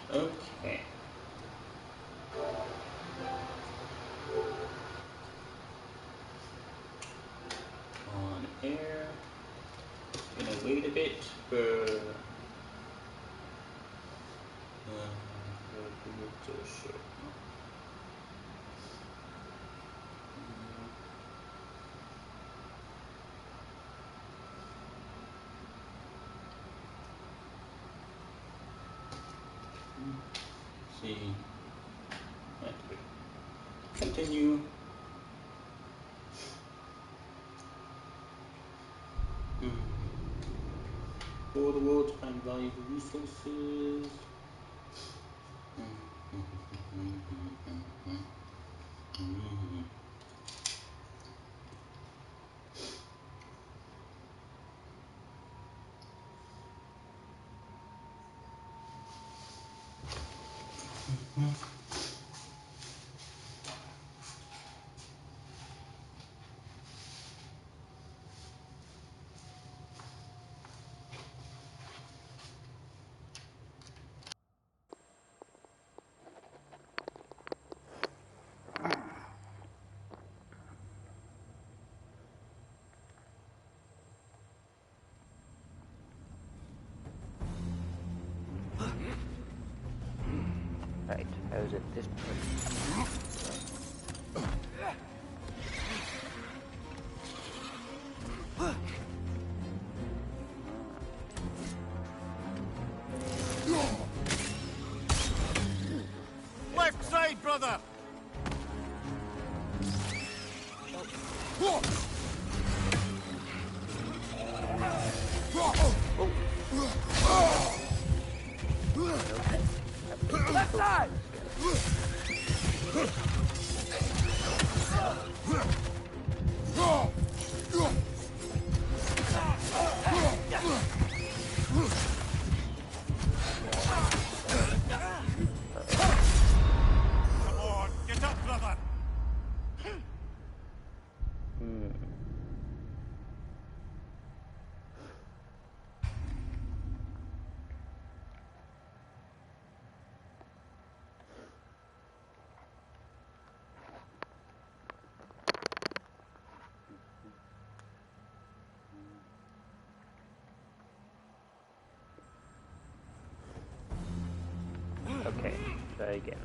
Okay. On air. Gonna wait a bit for to show. See. Continue. For the world to find valuable resources. Right, I was at this point. Left side, brother! Left side! Come on, get up, brother! Okay, try again.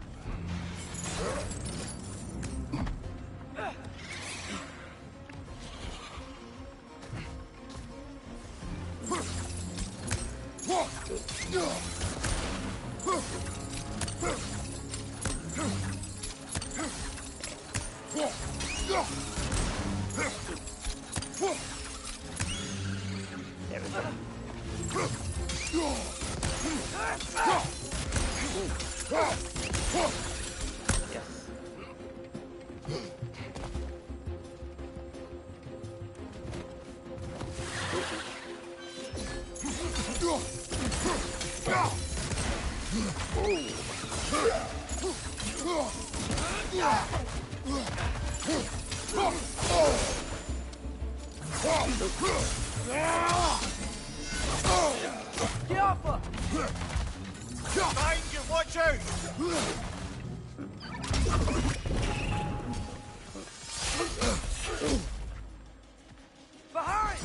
There we go. Yes. Get off her! Behind you, watch out! Behind!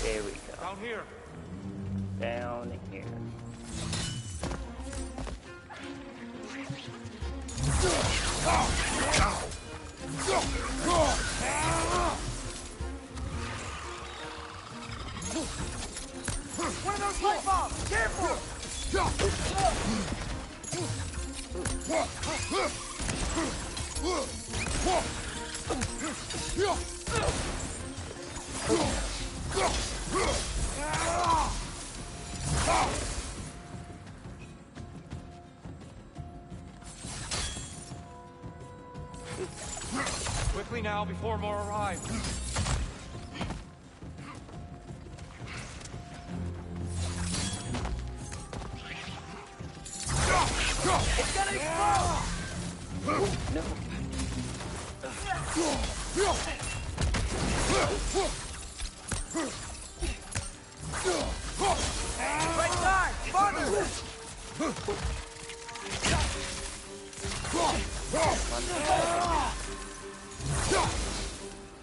There we go. Down here. Down here. One of those light bombs! Careful! Quickly now, before more arrive. It's gonna explode! No. Right side! Farther!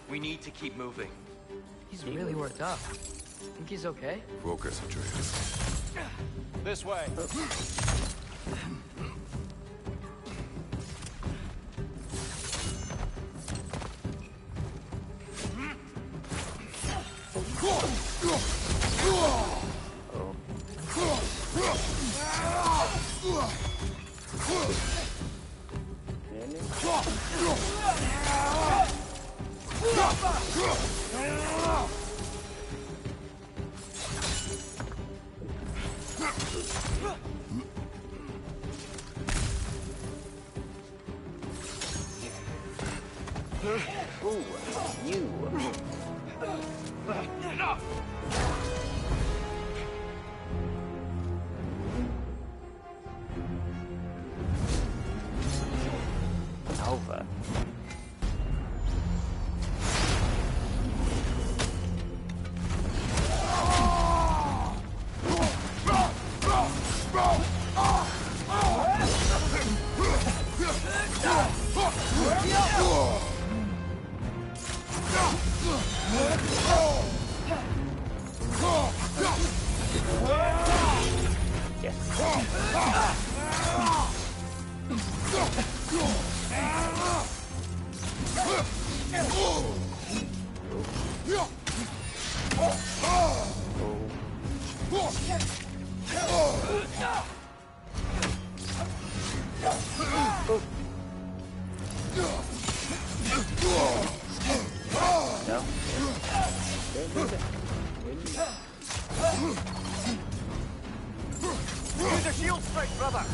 We need to keep moving. He's really worked up. Think he's okay? Focus, Atreus. This way. Ooh, you. Alva. Use a shield strike, brother!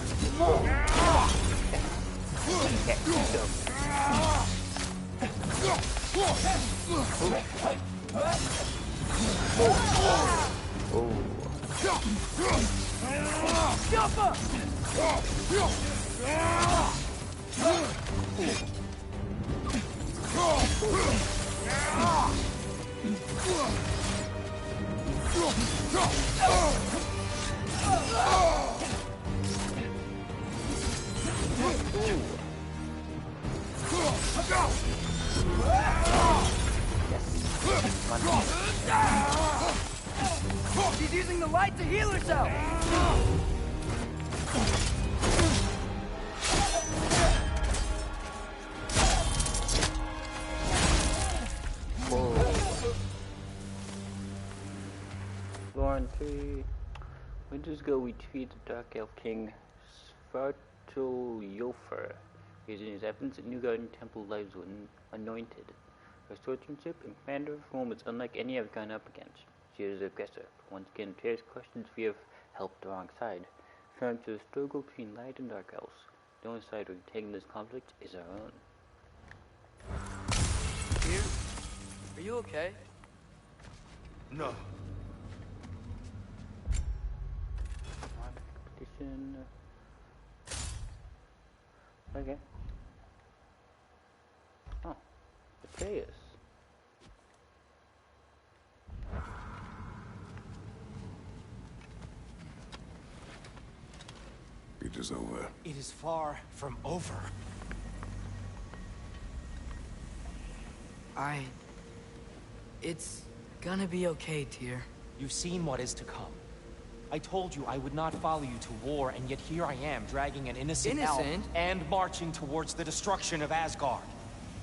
Jumper! She's using the light to heal herself! Floor 3. Winters ago, we defeated the Dark Elf King Svartalfur. Using his efforts, the New Garden Temple lives were anointed. Her swordsmanship and command of form is unlike any I've gone up against. She is the aggressor. Once again, Terrace questions if we have helped the wrong side. Referring to the struggle between light and dark elves. The only side we're taking this conflict is our own. Here? Are you okay? No. Petition. Okay. Oh, Atreus. It is over. It is far from over. It's gonna be okay, Tyr. You've seen what is to come. I told you I would not follow you to war, and yet here I am, dragging an innocent elf Innocent? and marching towards the destruction of Asgard.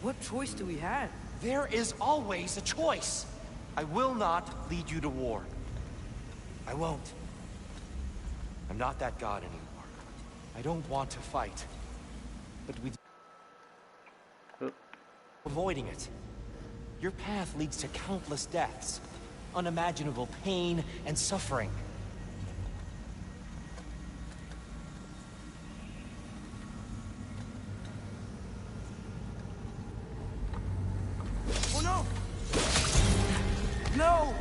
What choice do we have? There is always a choice. I will not lead you to war. I won't. I'm not that god anymore. I don't want to fight. But with avoiding it, your path leads to countless deaths, unimaginable pain and suffering. Oh no! No!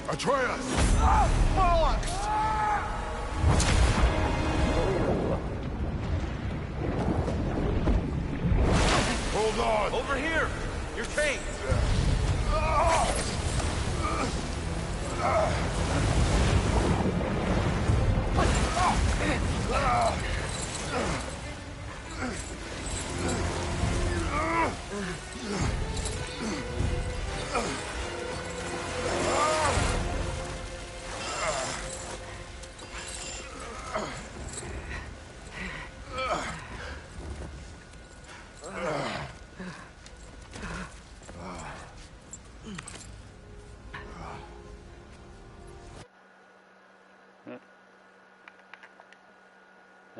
Atreus! Hold Hold on! Over here! Your chain!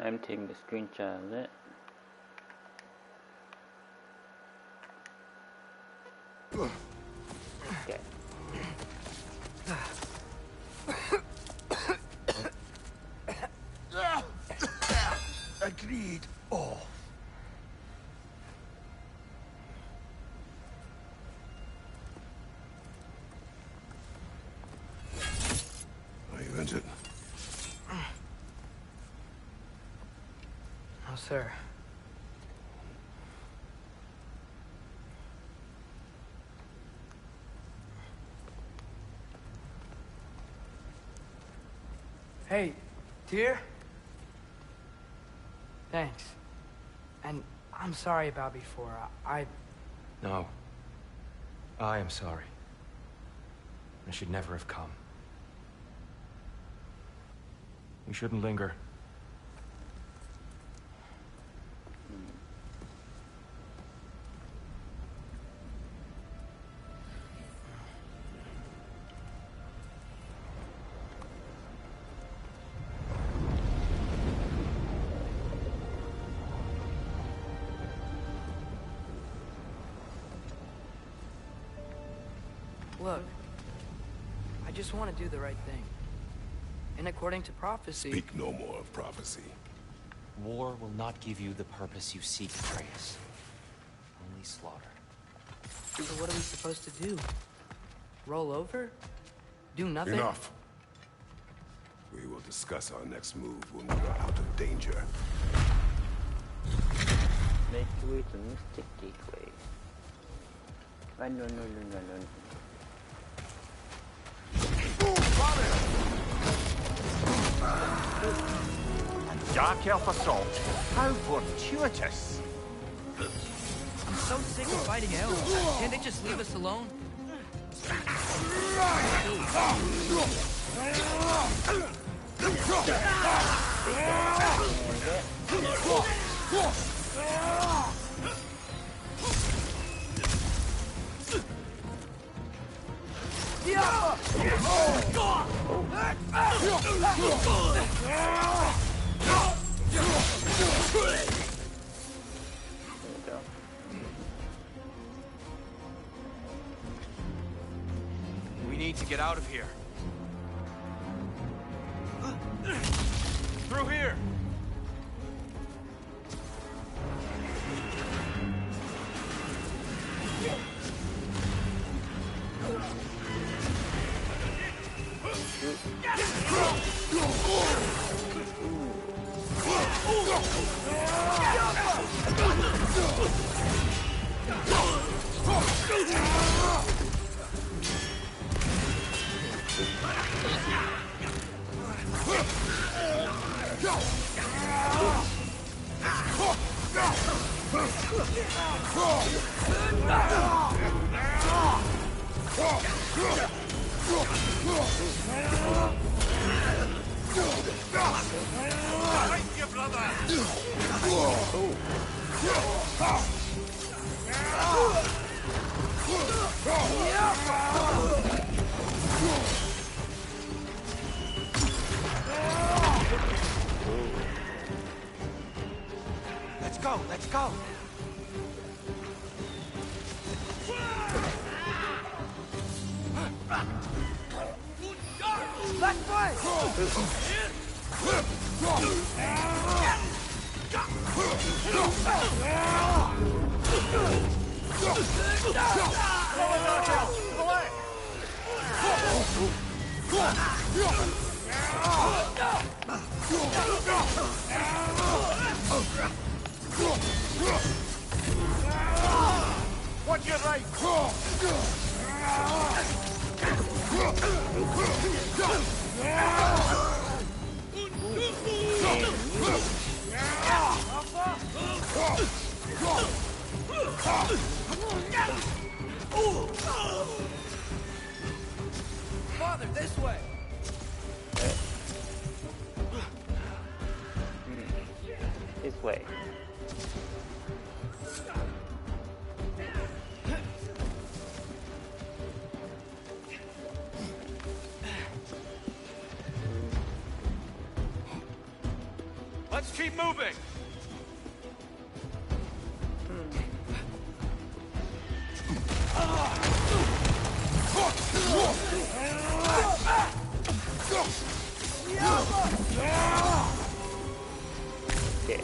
I'm taking a screenshot of it. Okay. Agreed. Oh. Are you injured? No, sir. Hey, dear. Thanks. And I'm sorry about before. No. I am sorry. I should never have come. We shouldn't linger. Look, I just want to do the right thing. And according to prophecy... Speak no more of prophecy. War will not give you the purpose you seek, Atreus. Only slaughter. So what are we supposed to do? Roll over? Do nothing? Enough. We will discuss our next move when we are out of danger. Make your way to Mystic Gateway. No. Dark Elf assault. How fortuitous. I'm so sick of fighting elves. Can't they just leave us alone? We need to get out of here. Through here! Let's go! Left foot! Watch your right. Father, this way. This way. Let's keep moving. Okay.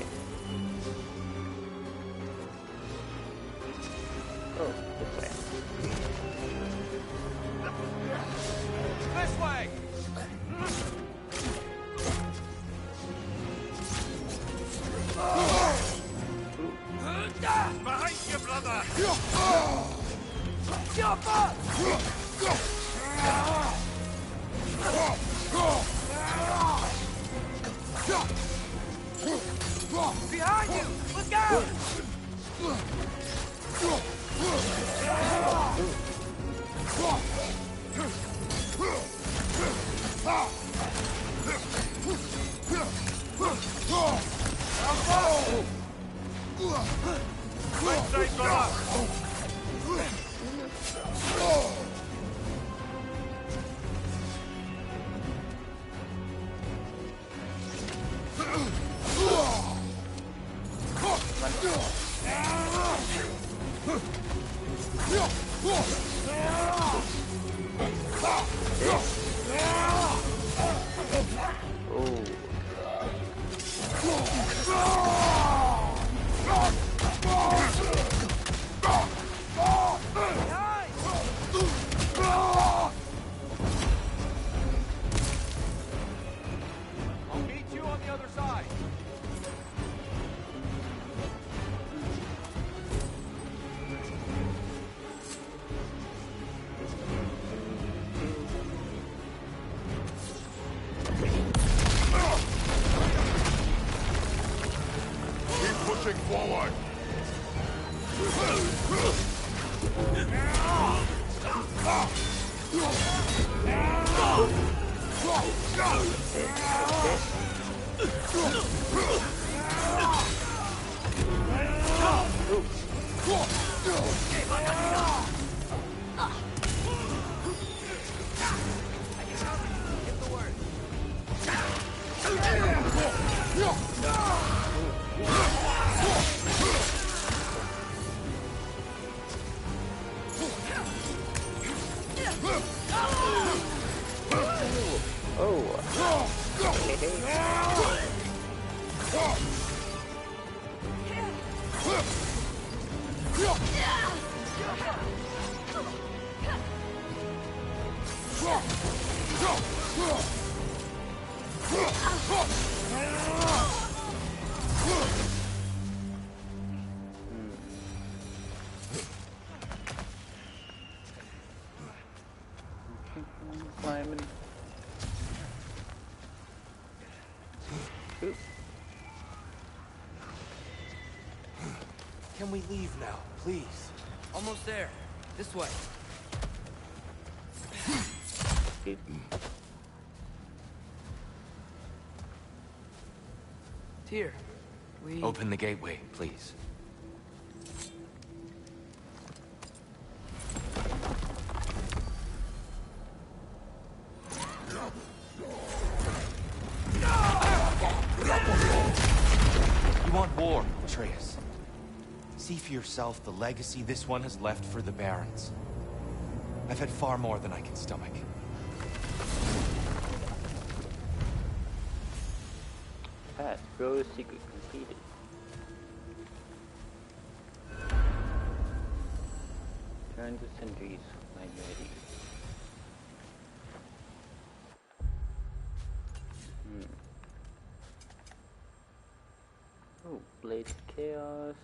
Oh, this way. This way. Behind you, brother. Behind you! Look out! Right side, brother. I'll meet you on the other side. Keep pushing forward. Climbing. Oop. Can we leave now, please? Almost there. This way. Oop. Here. We... Open the gateway, please. You want war, Atreus. See for yourself the legacy this one has left for the Barons. I've had far more than I can stomach. Pass. Rose secret completed. Turn the sentries when ready. Oh, Blade Chaos.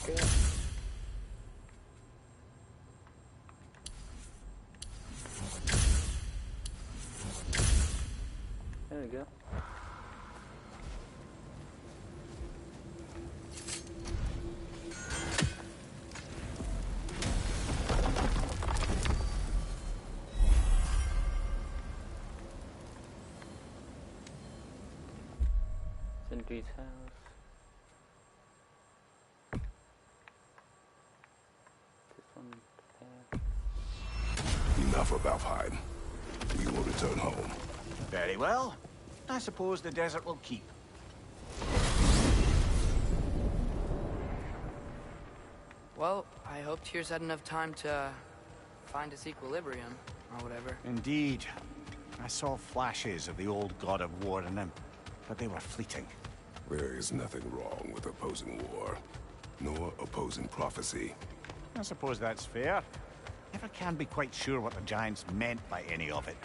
Okay. There we go. Sentry's house. This one there. Enough of Alfheim. We will return home. Very well. I suppose the desert will keep. Well, I hope Tyr's had enough time to find his equilibrium, or whatever. Indeed. I saw flashes of the old god of war in him, but they were fleeting. There is nothing wrong with opposing war, nor opposing prophecy. I suppose that's fair. Never can be quite sure what the Giants meant by any of it.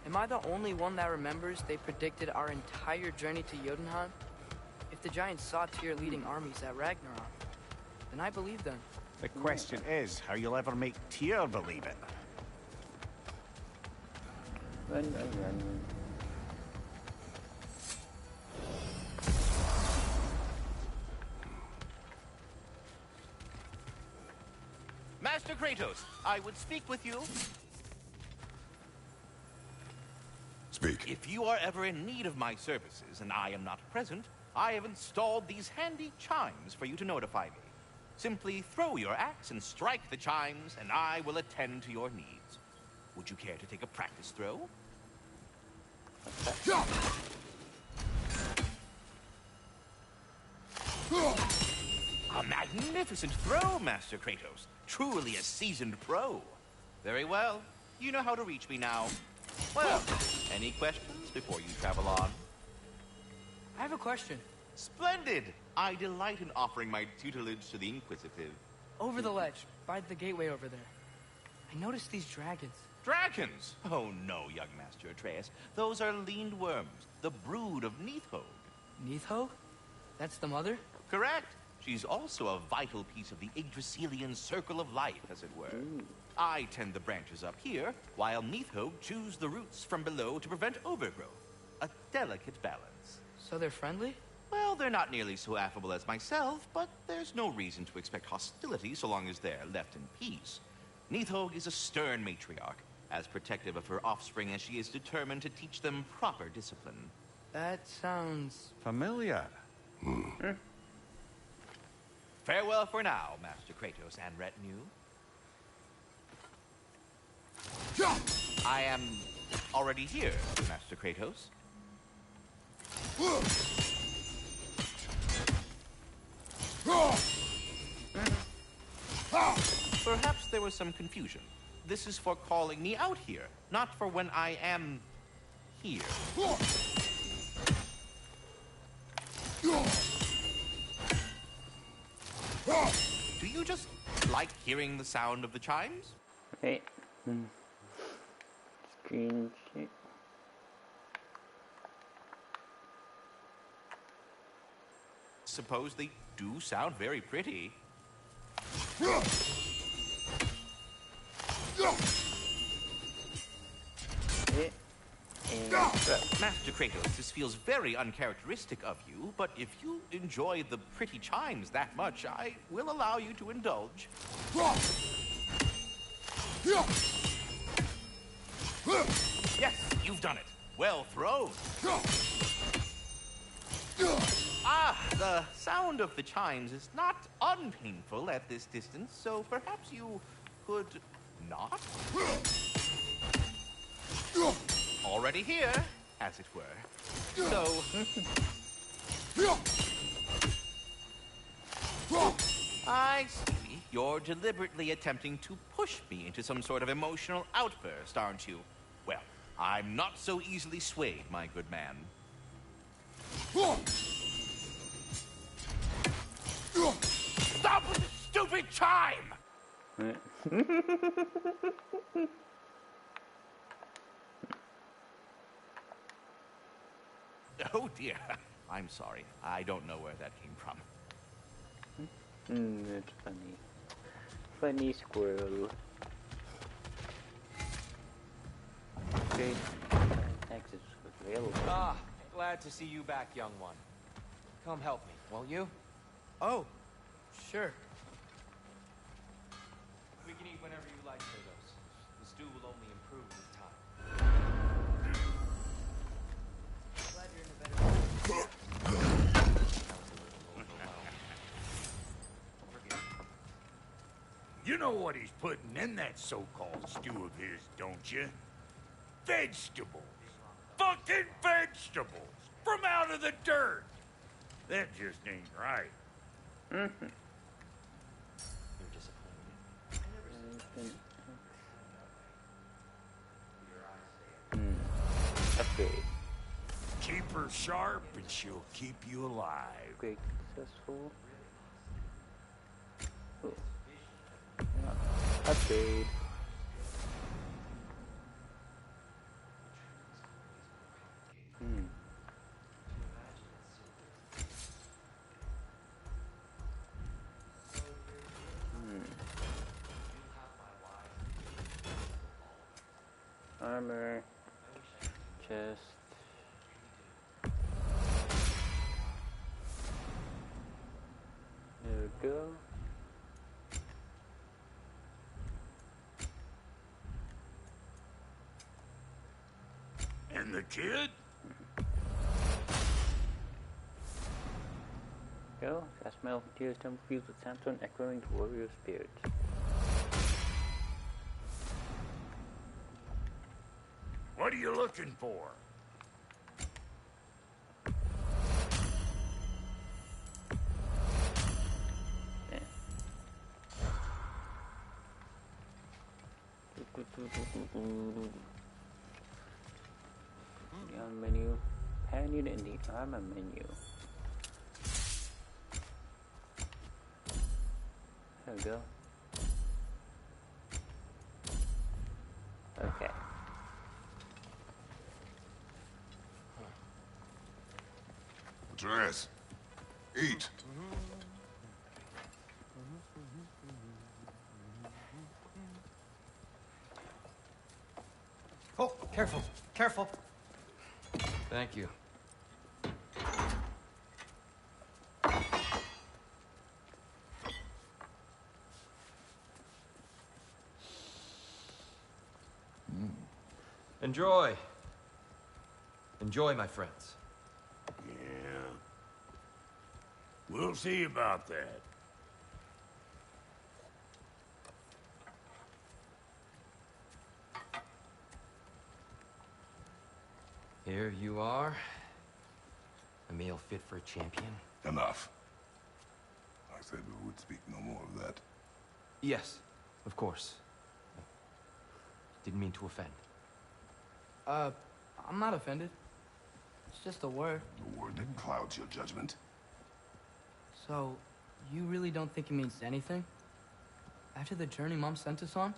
Am I the only one that remembers they predicted our entire journey to Jotunheim? If the Giants saw Tyr leading armies at Ragnarok, then I believe them. The question is how you'll ever make Tyr believe it. Run, run, run. Master Kratos, I would speak with you. Speak. If you are ever in need of my services and I am not present, I have installed these handy chimes for you to notify me. Simply throw your axe and strike the chimes, and I will attend to your needs. Would you care to take a practice throw? A magnificent throw, Master Kratos. Truly a seasoned pro. Very well. You know how to reach me now. Well, any questions before you travel on? I have a question. Splendid! I delight in offering my tutelage to the inquisitive. Over the ledge, by the gateway over there. I noticed these dragons. Dragons? Oh no, young Master Atreus. Those are leaned worms, the brood of Neithog. Neithog? That's the mother? Correct. She's also a vital piece of the Yggdrasilian circle of life, as it were. I tend the branches up here, while Neithog chews the roots from below to prevent overgrowth. A delicate balance. So they're friendly? Well, they're not nearly so affable as myself, but there's no reason to expect hostility so long as they're left in peace. Neithog is a stern matriarch, as protective of her offspring as she is determined to teach them proper discipline. That sounds... Familiar. Farewell for now, Master Kratos and retinue. I am already here, Master Kratos. Perhaps there was some confusion. This is for calling me out here, not for when I am here. Do you just like hearing the sound of the chimes? Wait. Screen share. Suppose they do sound very pretty. Hit. And Master Kratos, this feels very uncharacteristic of you, but if you enjoy the pretty chimes that much, I will allow you to indulge. Yes, you've done it. Well thrown. Ah, the sound of the chimes is not unpainful at this distance, so perhaps you could not? Already here, as it were. So... I see. You're deliberately attempting to push me into some sort of emotional outburst, aren't you? Well, I'm not so easily swayed, my good man. Stop with the stupid time! Oh dear. I'm sorry. I don't know where that came from. That's funny. Funny squirrel. Okay. Access available. Ah, glad to see you back, young one. Come help me, won't you? Oh, sure. We can eat whenever you like, Kratos. The stew will only improve with time. Glad you're in a better mood. You know what he's putting in that so-called stew of his, don't you? Vegetables. Fucking vegetables! From out of the dirt! That just ain't right. You're disappointed. Upgrade. Keep her sharp and she'll keep you alive. Upgrade successful. Oh. Upgrade. Armor. Chest. There we go. And the kid? Go. Gas metal materials temple fused with sandstone echoing to warrior spirits. What are you looking for? Beyond menu. Companion in the armor menu. There we go. Okay. Atreus, eat. Oh, careful, careful. Thank you. Enjoy. Enjoy, my friends. Yeah. We'll see about that. Here you are. A meal fit for a champion. Enough. I said we would speak no more of that. Yes, of course. Didn't mean to offend. I'm not offended. It's just a word. The word that clouds your judgment. So, you really don't think it means anything? After the journey Mom sent us on?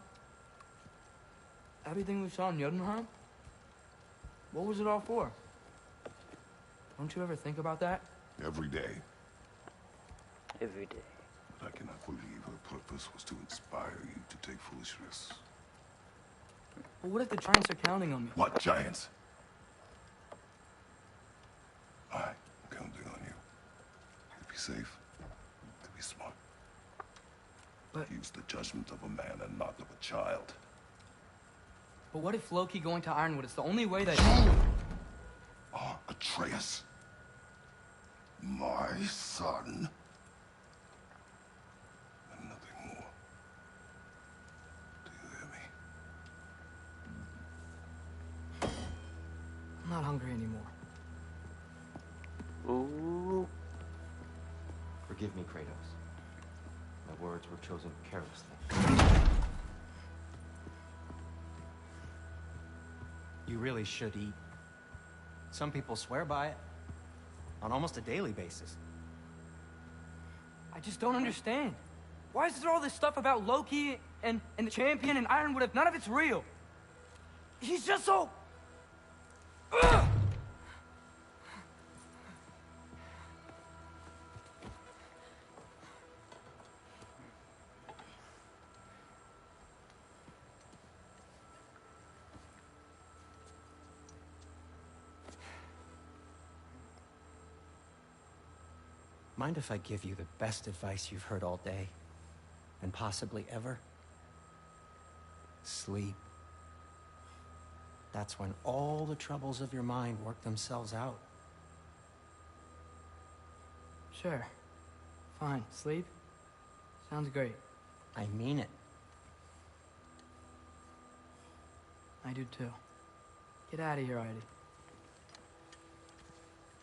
Everything we saw in Jotunheim? What was it all for? Don't you ever think about that? Every day. Every day. But I cannot believe her purpose was to inspire you to take foolish risks. But what if the giants are counting on me? What giants? I'm counting on you. To be safe. To be smart. But- Use the judgment of a man and not of a child. But what if Loki going to Ironwood is the only way that... You are Atreus. My son. And nothing more. Do you hear me? I'm not hungry anymore. Ooh. Forgive me, Kratos. My words were chosen carelessly. You really should eat. Some people swear by it. On almost a daily basis. I just don't understand. Why is there all this stuff about Loki and the champion and Ironwood if none of it's real? He's just so... Ugh! Mind if I give you the best advice you've heard all day? And possibly ever? Sleep. That's when all the troubles of your mind work themselves out. Sure. Fine. Sleep? Sounds great. I mean it. I do too. Get out of here, Artie.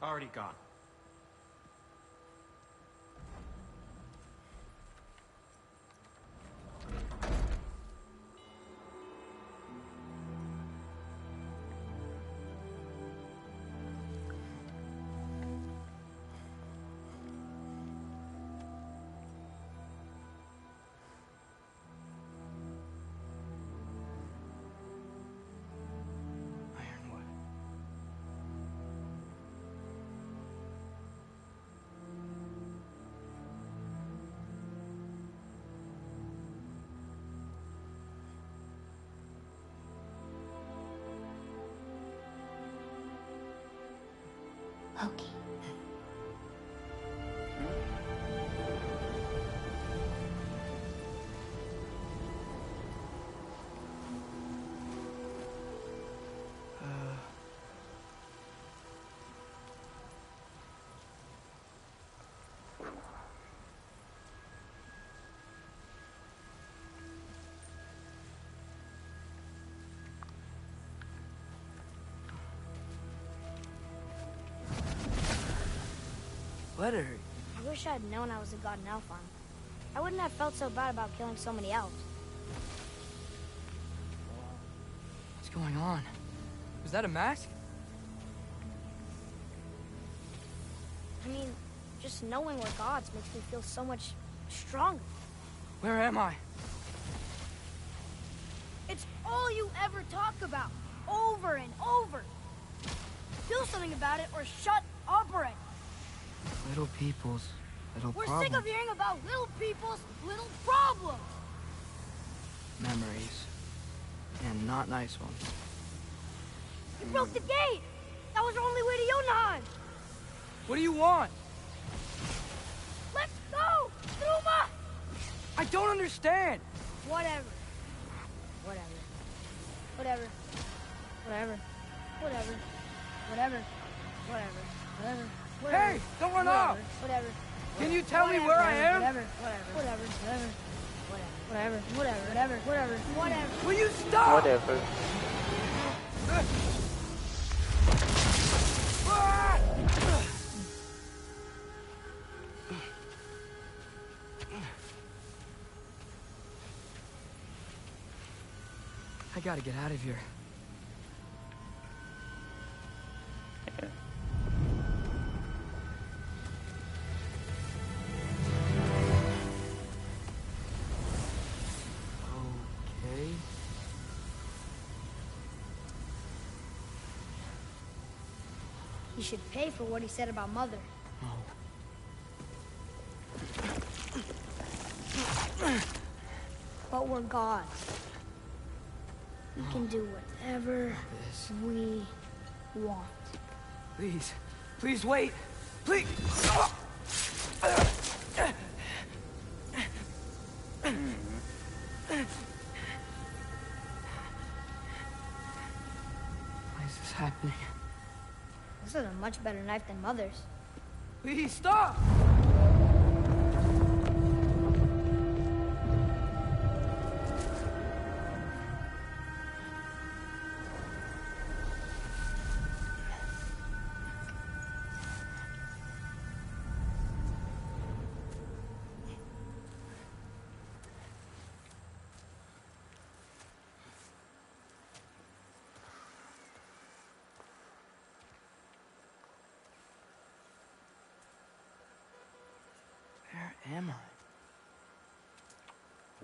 Already gone. Ironwood. Loki. Let her. I wish I had known I was a god in Elfheim. I wouldn't have felt so bad about killing so many elves. What's going on? Was that a mask? I mean, just knowing we're gods makes me feel so much stronger. Where am I? It's all you ever talk about, over and over. Do something about it or shut up already. Little people's little We're problems. sick of hearing about little people's little problems. Memories. And not nice ones. You broke the gate. That was our only way to Jotunheim. What do you want? Let's go, Numa. I don't understand. Whatever. Whatever. Whatever. Whatever. Whatever. Whatever. Whatever. Whatever. Whatever. Hey, don't run Whatever. off. Whatever. Can you tell me Whatever. where I am? Whatever. Whatever. Whatever. Whatever. Whatever. Whatever. Whatever. Will you stop? Whatever. I gotta get out of here. Okay. He should pay for what he said about Mother. But we're gods. We can do whatever This. we want. Please. Please wait. Please. Why is this happening? This is a much better knife than Mother's. Please stop!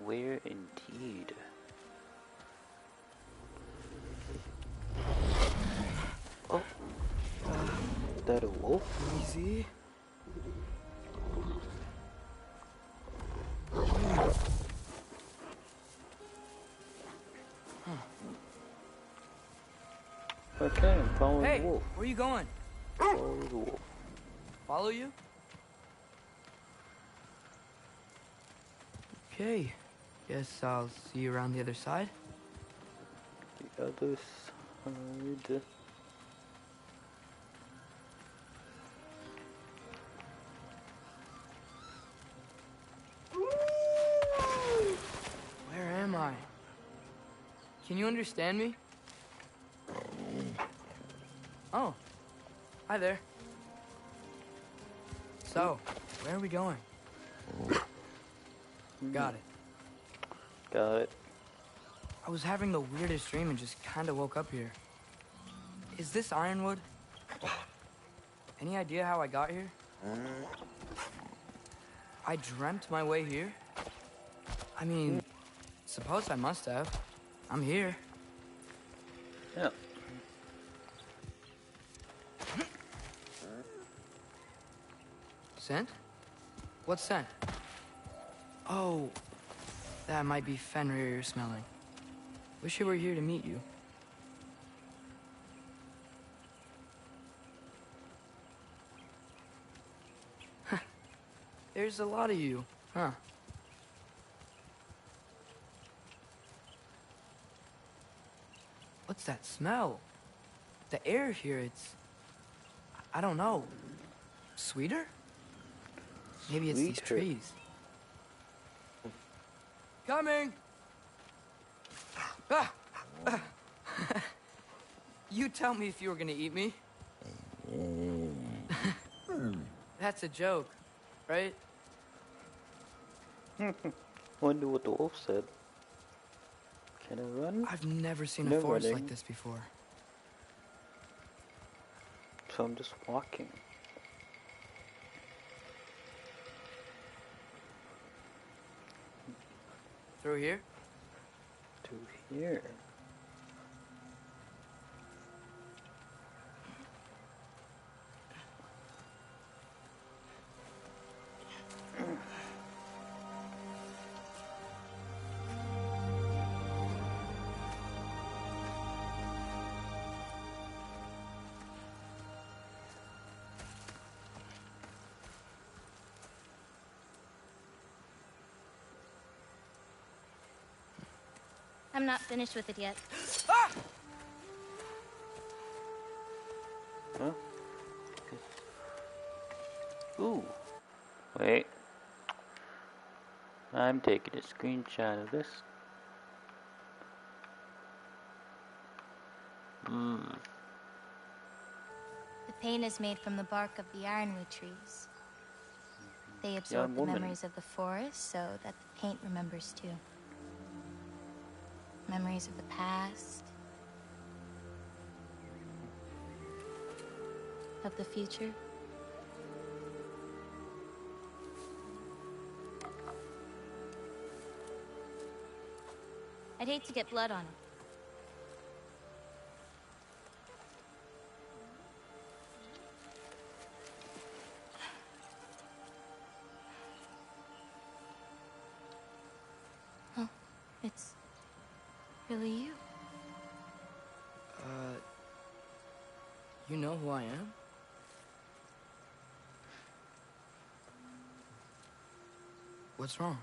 Where indeed? Oh, is that a wolf? Easy. Okay, I'm following Hey, the wolf. where are you going? Follow the wolf. Follow you? Okay. Guess I'll see you around the other side. The other side. Where am I? Can you understand me? Oh. Hi there. So, where are we going? Got it. Got it. I was having the weirdest dream and just kinda woke up here. Is this Ironwood? Any idea how I got here? I dreamt my way here? I mean, suppose I must have. I'm here. Yeah. Scent? What scent? Oh, that might be Fenrir you're smelling. Wish I were here to meet you. There's a lot of you, huh? What's that smell? The air here, I don't know. Sweeter? Maybe it's these Sweeter. trees. Coming! Ah! You tell me if you were gonna eat me. That's a joke, right? Wonder what the wolf said. Can I run? I've never seen No a forest running. like this before. So I'm just walking. Through here? To here. I'm not finished with it yet. Ah! Huh? Ooh. Wait. I'm taking a screenshot of this. The paint is made from the bark of the ironwood trees. They absorb the woman. memories of the forest so that the paint remembers too. Memories of the past, of the future. I'd hate to get blood on it. Oh, it's really you. You know who I am? What's wrong?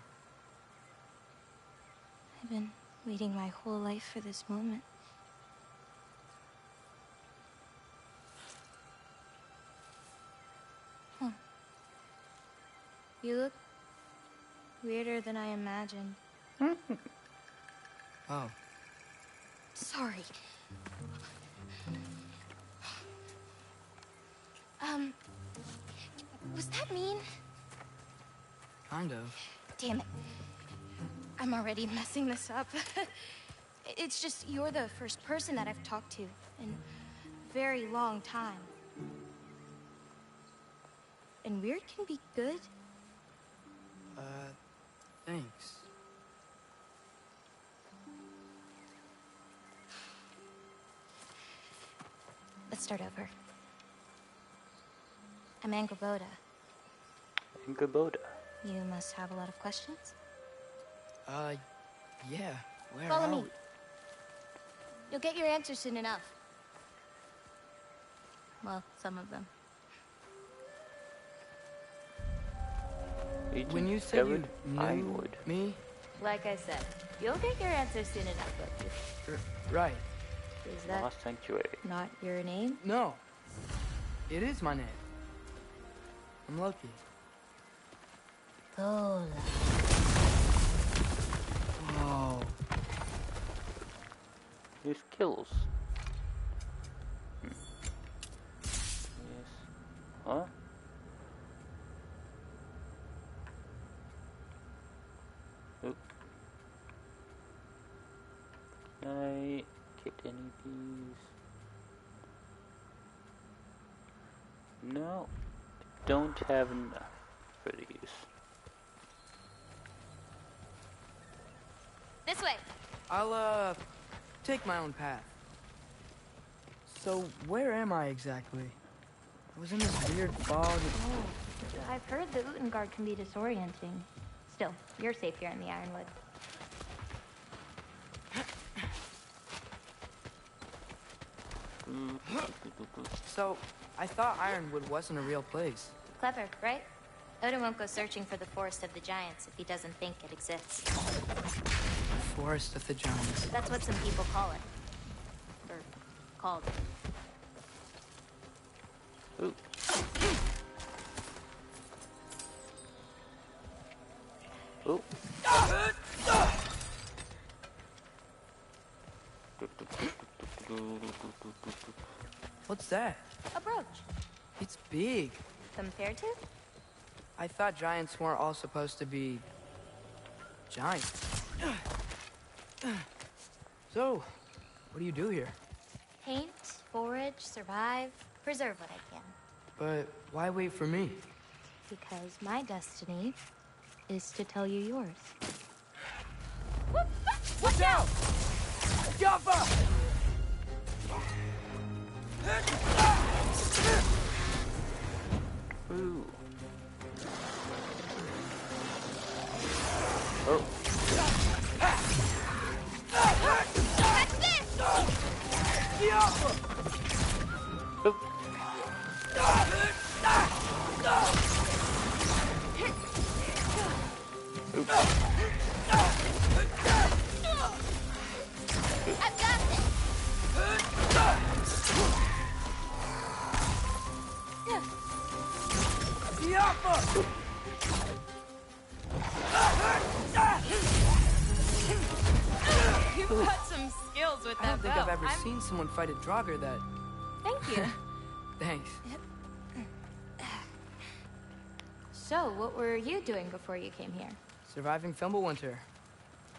I've been waiting my whole life for this moment. Huh. You look weirder than I imagined. Oh. Sorry. Was that mean? Kind of. Damn it. I'm already messing this up. It's just you're the first person that I've talked to in a very long time. And weird can be good. Thanks. start over. I'm Angraboda. Angraboda. You must have a lot of questions? Yeah. Where Follow are me. we? You'll get your answers soon enough. Well, some of them. When you said you knew Ironwood. me? Like I said, you'll get your answers soon enough, Loki. Right. Is that Lost Sanctuary. not your name? No. It is my name. I'm Loki. Lola. Oh. New skills. Yes. Huh? Oop. Can I get any of these? No. Don't have enough for these. This way. I'll, take my own path. So, where am I exactly? I was in this weird fog. Oh, I've heard the Utengard can be disorienting. Still, you're safe here in the Ironwood. So, I thought Ironwood wasn't a real place. Clever, right? Odin won't go searching for the Forest of the Giants if he doesn't think it exists. Forest of the Giants. That's what some people call it. Or called it. Ooh. Ooh. What's that? A brooch. It's big. Compared to? I thought giants weren't all supposed to be... giants. So, what do you do here? Paint, forage, survive, preserve what I can. But why wait for me? Because my destiny is to tell you yours. Watch out! Jaffa! Ooh. Oh. Catch this! Jaffa! Oop. Oop. I've got this! Jaffa! You've got some skills with I don't that think bow. I've ever seen someone fight a Draugr that... Thank you. Thanks. So, what were you doing before you came here? Surviving Fimbulwinter.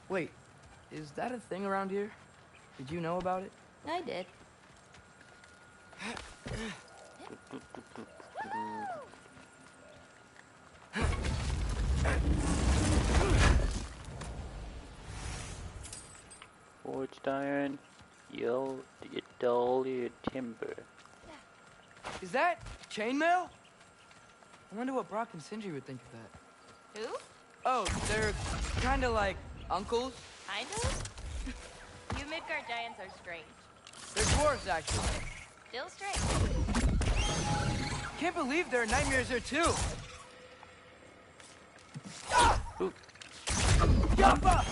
Wait, is that a thing around here? Did you know about it? I did. Forged iron. Dull your timber. Is that chainmail? I wonder what Brock and Sindri would think of that. Who? Oh, they're kind of like uncles. Kind of? You Midgard giants are strange. They're dwarves, actually. Still strange. Can't believe there are nightmares there too. Ooh. Jumpa!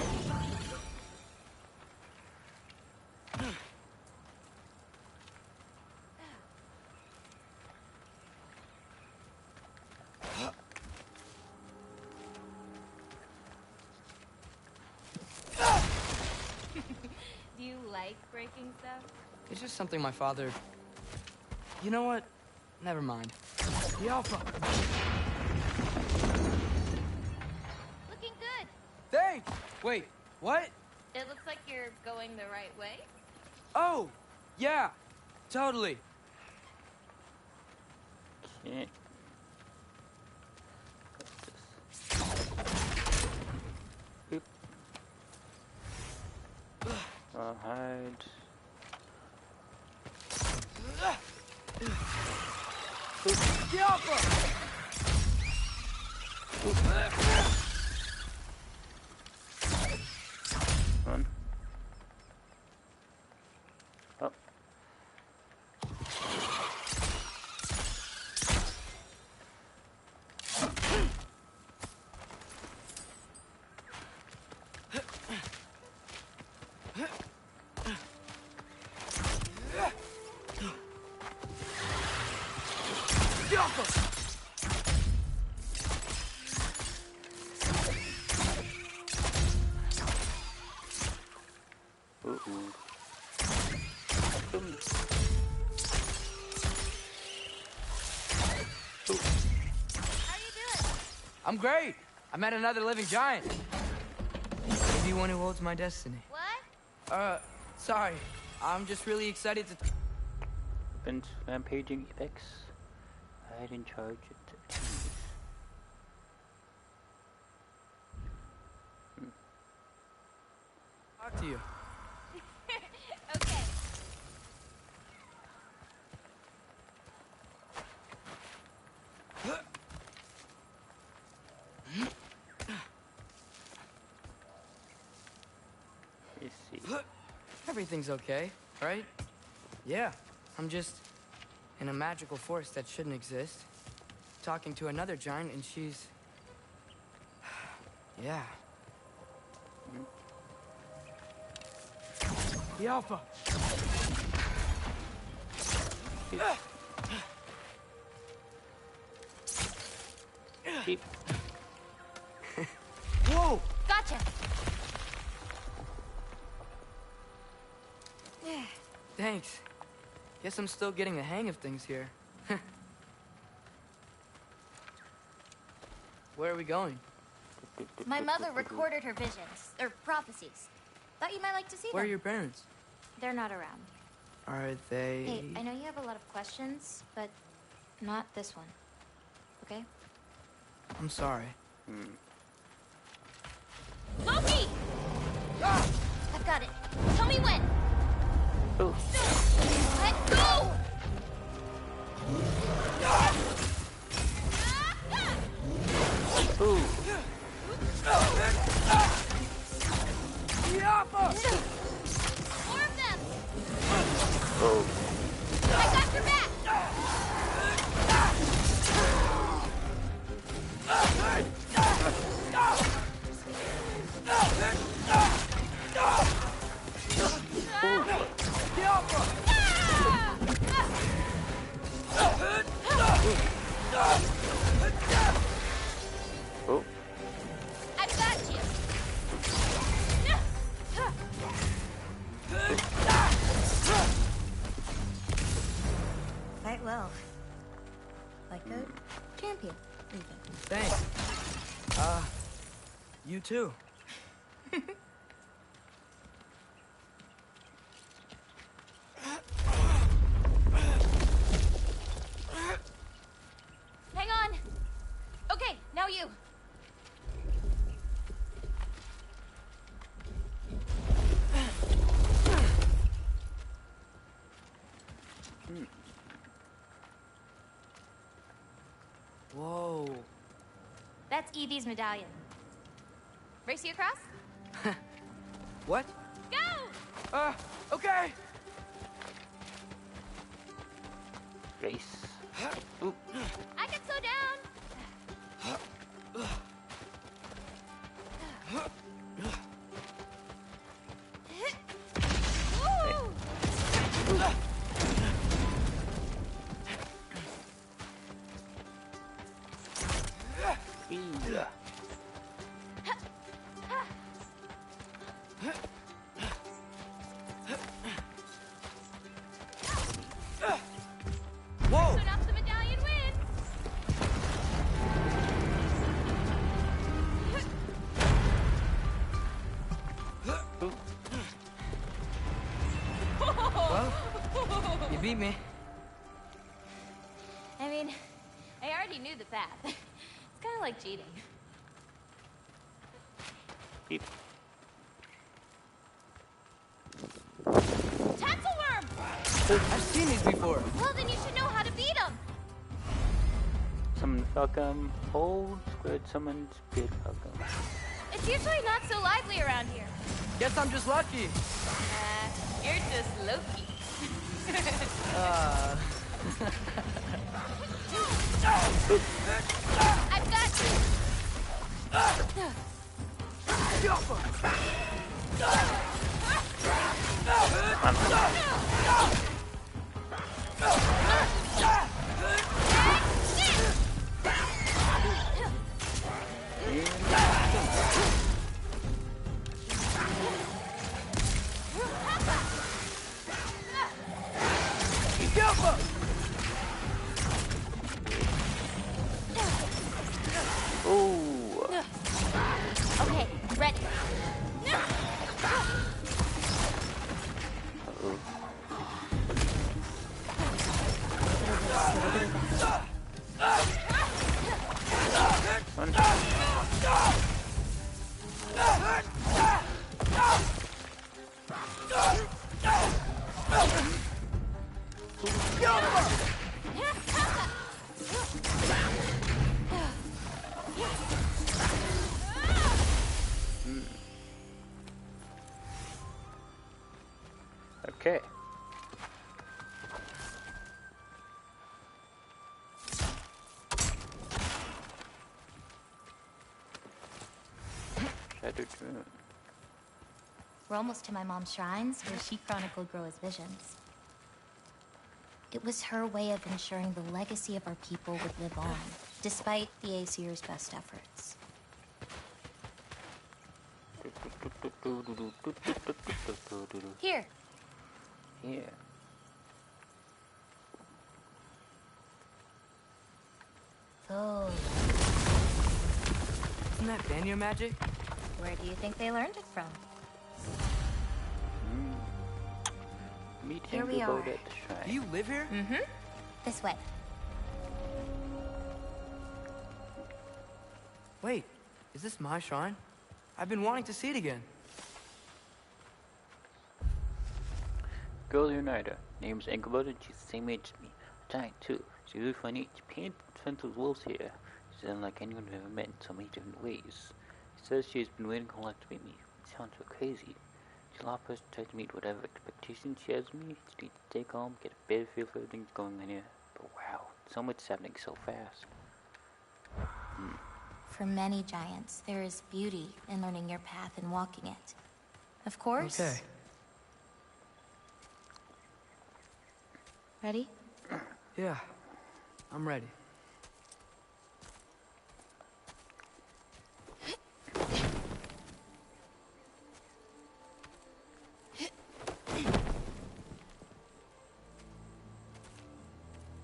Do you like breaking stuff? It's just something my father... You know what? Never mind. The Alpha. Looking good. Thanks! Wait, what? It looks like you're going the right way. Oh, yeah, totally. Can't. Oop. Hide. Get off her! Run. Oh. Get off her! I'm great. I met another living giant. Maybe one who holds my destiny. What? Sorry. I'm just really excited to... Weapons, rampaging effects. Hide in charge at enemies. talk to you. Okay. Let's see. Everything's okay, right? Yeah. I'm just in a magical force that shouldn't exist. Talking to another giant and she's... yeah. The Alpha! Keep. Whoa! Gotcha! Thanks. Guess I'm still getting the hang of things here. Where are we going? My mother recorded her visions, or prophecies. Thought you might like to see Where are them. your parents? They're not around. Are they... Hey, I know you have a lot of questions, but not this one. Okay? I'm sorry. Loki! I've got it. Tell me when. Oh. Let go! Ooh. More of them! Oh. I got your back! Oh. I've got you! Quite well. Like a champion, even. Thanks. You too. Hang on! Okay, now you. Whoa. That's Evie's medallion. Race you across? What? Go! Okay. Race. Ooh. I can slow down. Woo! Yeah. Whoa. So now the medallion wins. Well, you beat me. I mean, I already knew the path. It's kind of like cheating. Keep. Tassel worm! I've seen these before. Well, then you should know how to beat them. Summon Falcon. Hold squared summon Speed Falcon. It's usually not so lively around here. Guess I'm just lucky. You're just Loki. I've got Ooh. Okay, ready. Okay. Shattered Rune. We're almost to my mom's shrines, where she chronicled Groa's visions. It was her way of ensuring the legacy of our people would live on, despite the Aesir's best efforts. Here. Here. Oh, Isn't that Banyo magic? where do you think they learned it from? Meet Here we Angry Boat are. at the shrine. Do you live here? Mm-hmm. This way. Wait, is this my shrine? I've been wanting to see it again. Girl Uniter. Name's Angerboda and she's the same age as me. A giant too. She's really funny. She painted fences wolves here. She's unlike anyone I've ever met in so many different ways. She says she has been waiting all night to meet me. It sounds so crazy. She'll allow us to try to meet whatever expectations she has of me. She needs to stay calm, get a better feel for everything's going on here. But wow, so much is happening so fast. For many giants, there is beauty in learning your path and walking it. Of course. Okay. Ready? Yeah, I'm ready.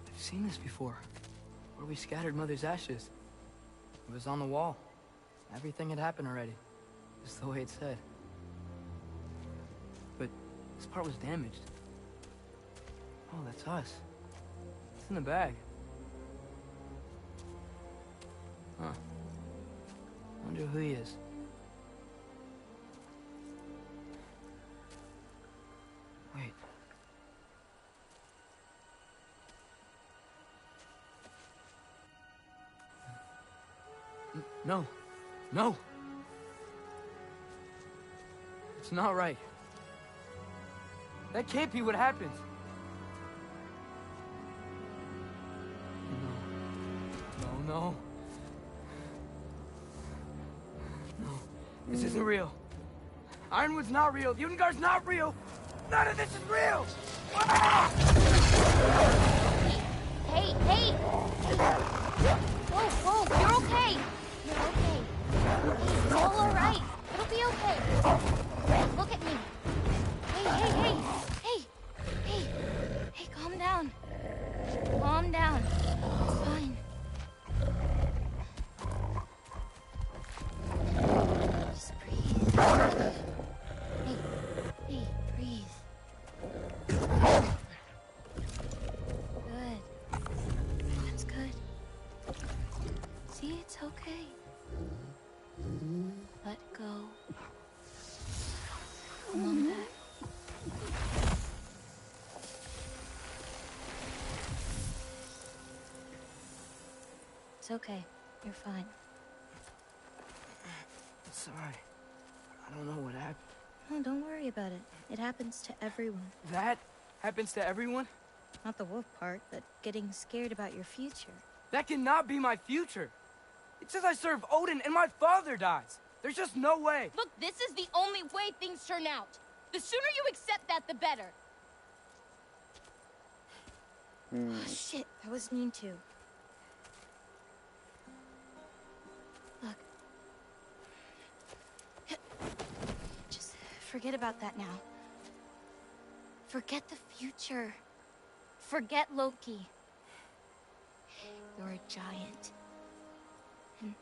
I've seen this before. Where we scattered Mother's ashes. It was on the wall. Everything had happened already. Just the way it said. But this part was damaged. Oh, that's us. It's in the bag. Huh. Wonder who he is. Wait. No. No! It's not right. That can't be what happened. No. No. This isn't real. Ironwood's not real. Ungar's not real. None of this is real! Ah! Hey! Whoa, you're okay. You're okay. It's all alright. It'll be okay. Look at me. Hey, calm down. Calm down. It's fine. Just breathe. Hey, breathe. Good. That's good. See, it's okay. Let go. It's okay. You're fine. Sorry. I don't know what happened. No, don't worry about it. It happens to everyone. That happens to everyone? Not the wolf part, but getting scared about your future. That cannot be my future. It says I serve Odin and my father dies. There's just no way. Look, this is the only way things turn out. The sooner you accept that, the better. Shit, that was mean too. Look. Just forget about that now. Forget the future. Forget Loki. You're a giant. And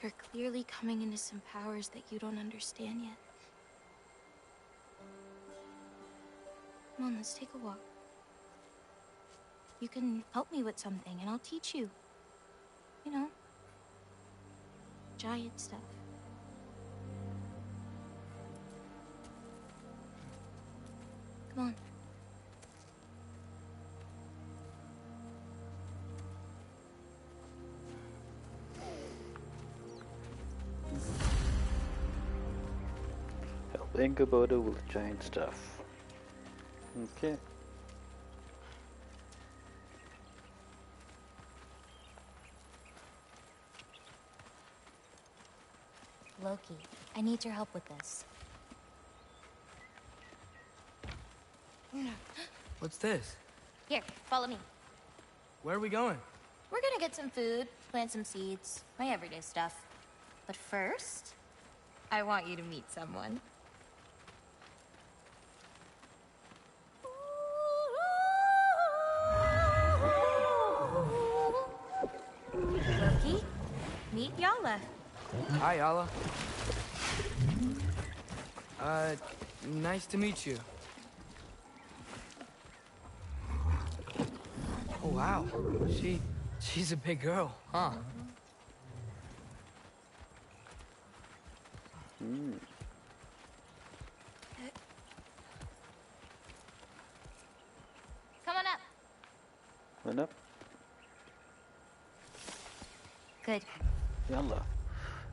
you're clearly coming into some powers that you don't understand yet. Come on, let's take a walk. You can help me with something, and I'll teach you. You know, giant stuff. Come on. Help Ingeborga with giant stuff. Okay. Loki, I need your help with this. What's this? Here, follow me. Where are we going? We're gonna get some food, plant some seeds, my everyday stuff. But first, I want you to meet someone. Loki, meet Yala. Hi, Yala. Nice to meet you. Oh, wow. She's a big girl, huh? Come on up. Run up. Good. Yalla.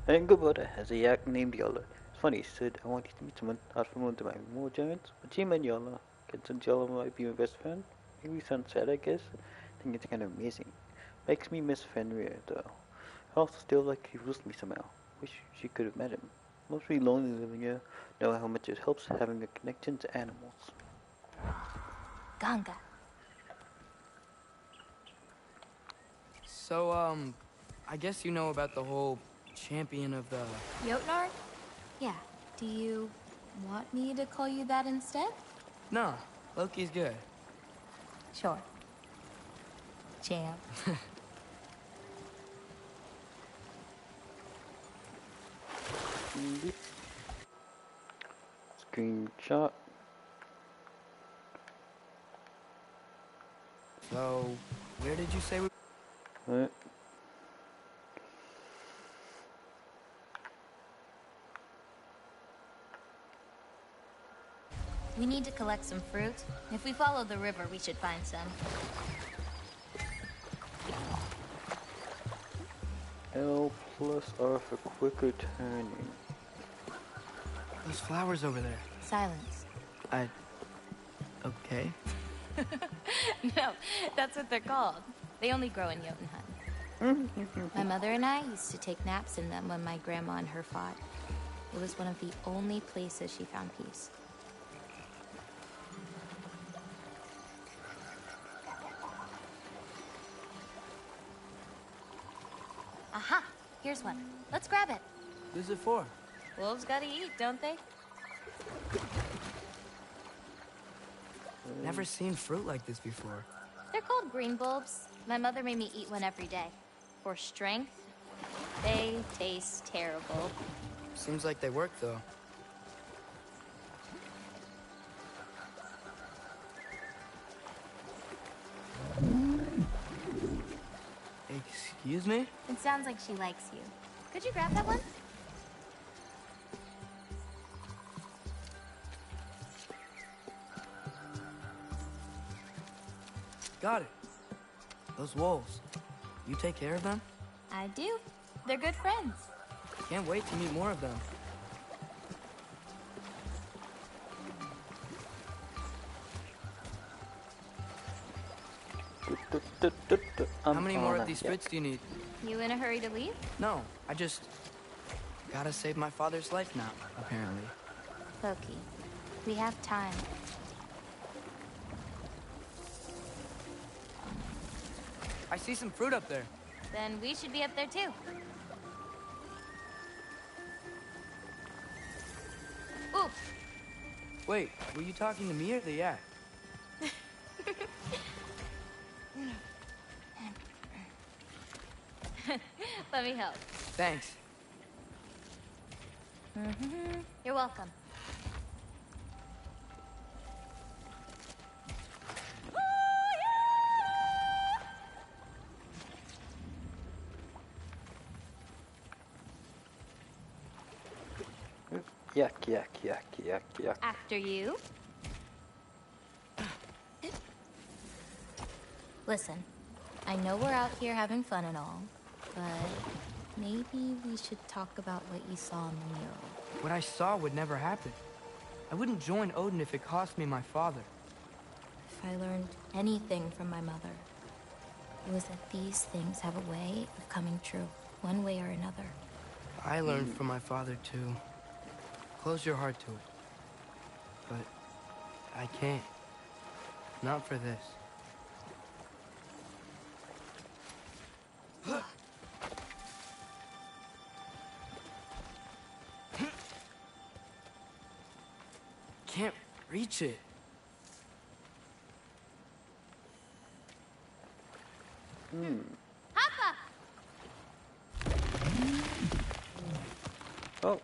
Ingeborga has a yak named Yalla. It's funny, she said, I want you to meet someone out from one of my more giants, but she meant Yalla. And since Yalla might be my best friend, maybe sounds sad, I guess. I think it's kind of amazing. Makes me miss Fenrir, though. I also still like he lost me somehow. Wish she could have met him. Must be lonely living here. Know how much it helps having a connection to animals. Ganga. So, I guess you know about the whole champion of the... Jotnar? Yeah. Do you want me to call you that instead? No, Loki's good. Sure. Champ. Screenshot. So, where did you say we... Right. We need to collect some fruit. If we follow the river, we should find some. L plus R for quicker turning. Those flowers over there. Silence. Okay. No, that's what they're called. They only grow in Jotunheim. My mother and I used to take naps in them when my grandma and her fought. It was one of the only places she found peace. Aha! Here's one. Let's grab it. Who's it for? Wolves gotta eat, don't they? Never seen fruit like this before. They're called green bulbs. My mother made me eat one every day. For strength, they taste terrible. Seems like they work, though. Excuse me? It sounds like she likes you. Could you grab that one? Got it. Those wolves. You take care of them? I do. They're good friends. Can't wait to meet more of them. How many more of these fruits do you need? You in a hurry to leave? No, I just... gotta save my father's life now, apparently. Loki, we have time. I see some fruit up there. Then we should be up there too. Ooh! Wait, were you talking to me or the yak? Let me help. Thanks. You're welcome. Yuck, yuck, yuck, yuck, yuck. After you. Listen, I know we're out here having fun and all, but maybe we should talk about what you saw in the mural. What I saw would never happen. I wouldn't join Odin if it cost me my father. If I learned anything from my mother, it was that these things have a way of coming true, one way or another. I learned from my father, too. Close your heart to it. But I can't. Not for this. Can't reach it. Papa! Oh.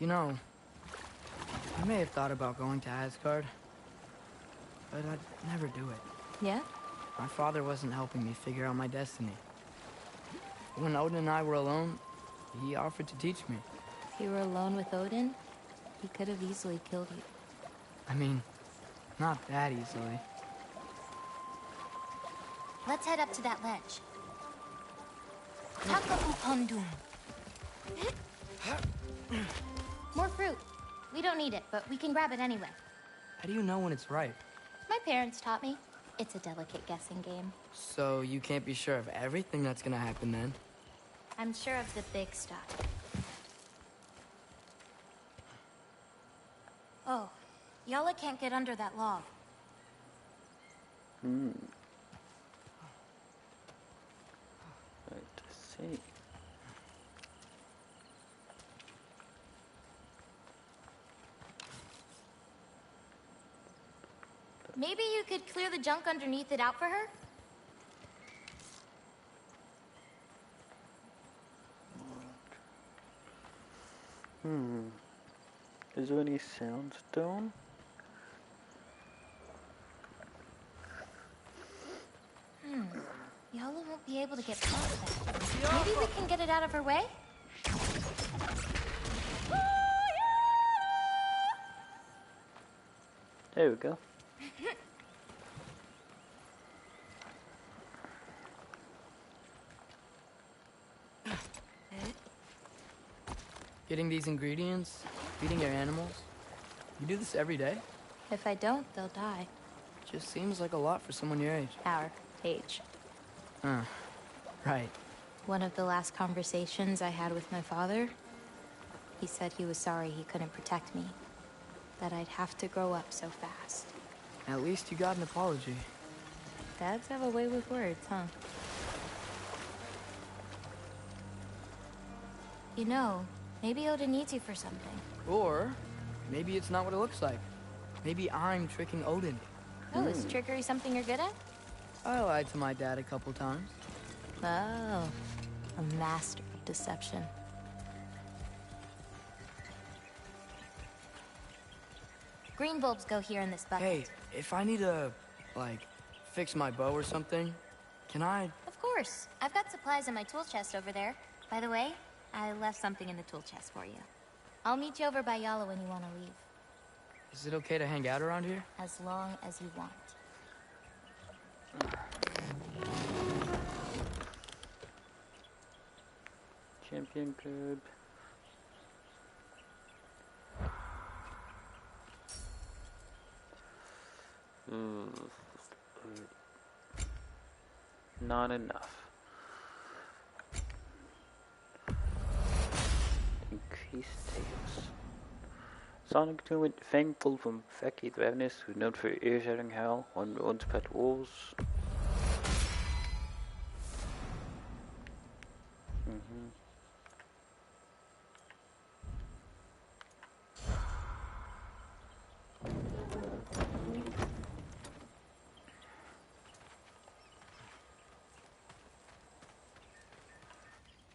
You know, I may have thought about going to Asgard, but I'd never do it. Yeah? My father wasn't helping me figure out my destiny. When Odin and I were alone, he offered to teach me. If you were alone with Odin, he could have easily killed you. I mean, not that easily. Let's head up to that ledge. Takapupondum. More fruit. We don't need it, but we can grab it anyway. How do you know when it's ripe? My parents taught me. It's a delicate guessing game. So you can't be sure of everything that's gonna happen then? I'm sure of the big stuff. Oh, Yala can't get under that log. Right, I see. Maybe you could clear the junk underneath it out for her? Is there any soundstone? Yala won't be able to get past that. Maybe we can get it out of her way? There we go. Getting these ingredients, feeding your animals. You do this every day? If I don't, they'll die. Just seems like a lot for someone your age. Our age. Right. One of the last conversations I had with my father, he said he was sorry he couldn't protect me. That I'd have to grow up so fast. At least you got an apology. Dads have a way with words, huh? You know, maybe Odin needs you for something. Or maybe it's not what it looks like. Maybe I'm tricking Odin. Oh, is trickery something you're good at? I lied to my dad a couple times. Oh, a master of deception. Green bulbs go here in this bucket. Hey, if I need to, like, fix my bow or something, can I... Of course. I've got supplies in my tool chest over there. By the way, I left something in the tool chest for you. I'll meet you over by Yala when you want to leave. Is it okay to hang out around here? As long as you want. Champion Club. Not enough. Increased sales. Sonic Tournament, thankful from Becky the Ravenous, who's known for ear-shattering hell on Ruins Pet Wolves.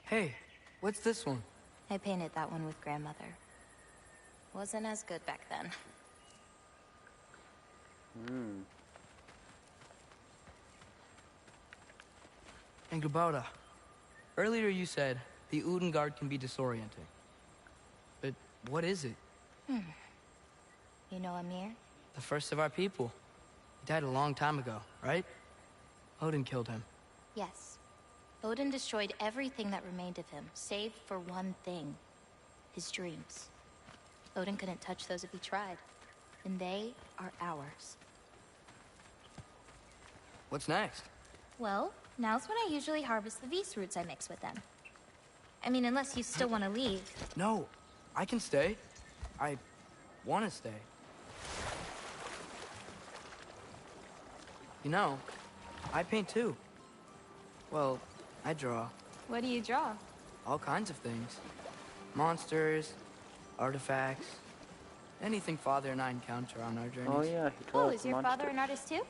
Hey, what's this one? I painted that one with grandmother. Wasn't as good back then. And Gabauda, earlier you said the Udengard can be disorienting. But what is it? You know Amir? The first of our people. He died a long time ago, right? Odin killed him. Yes. Odin destroyed everything that remained of him, save for one thing. His dreams. Odin couldn't touch those if he tried. And they are ours. What's next? Well, now's when I usually harvest the Vis roots I mix with them. I mean, unless you still want to leave. No, I can stay. I want to stay. You know, I paint too. Well, I draw. What do you draw? All kinds of things. Monsters, artifacts, anything Father and I encounter on our journeys. Oh yeah, he Oh, draws is your monsters. father an artist too?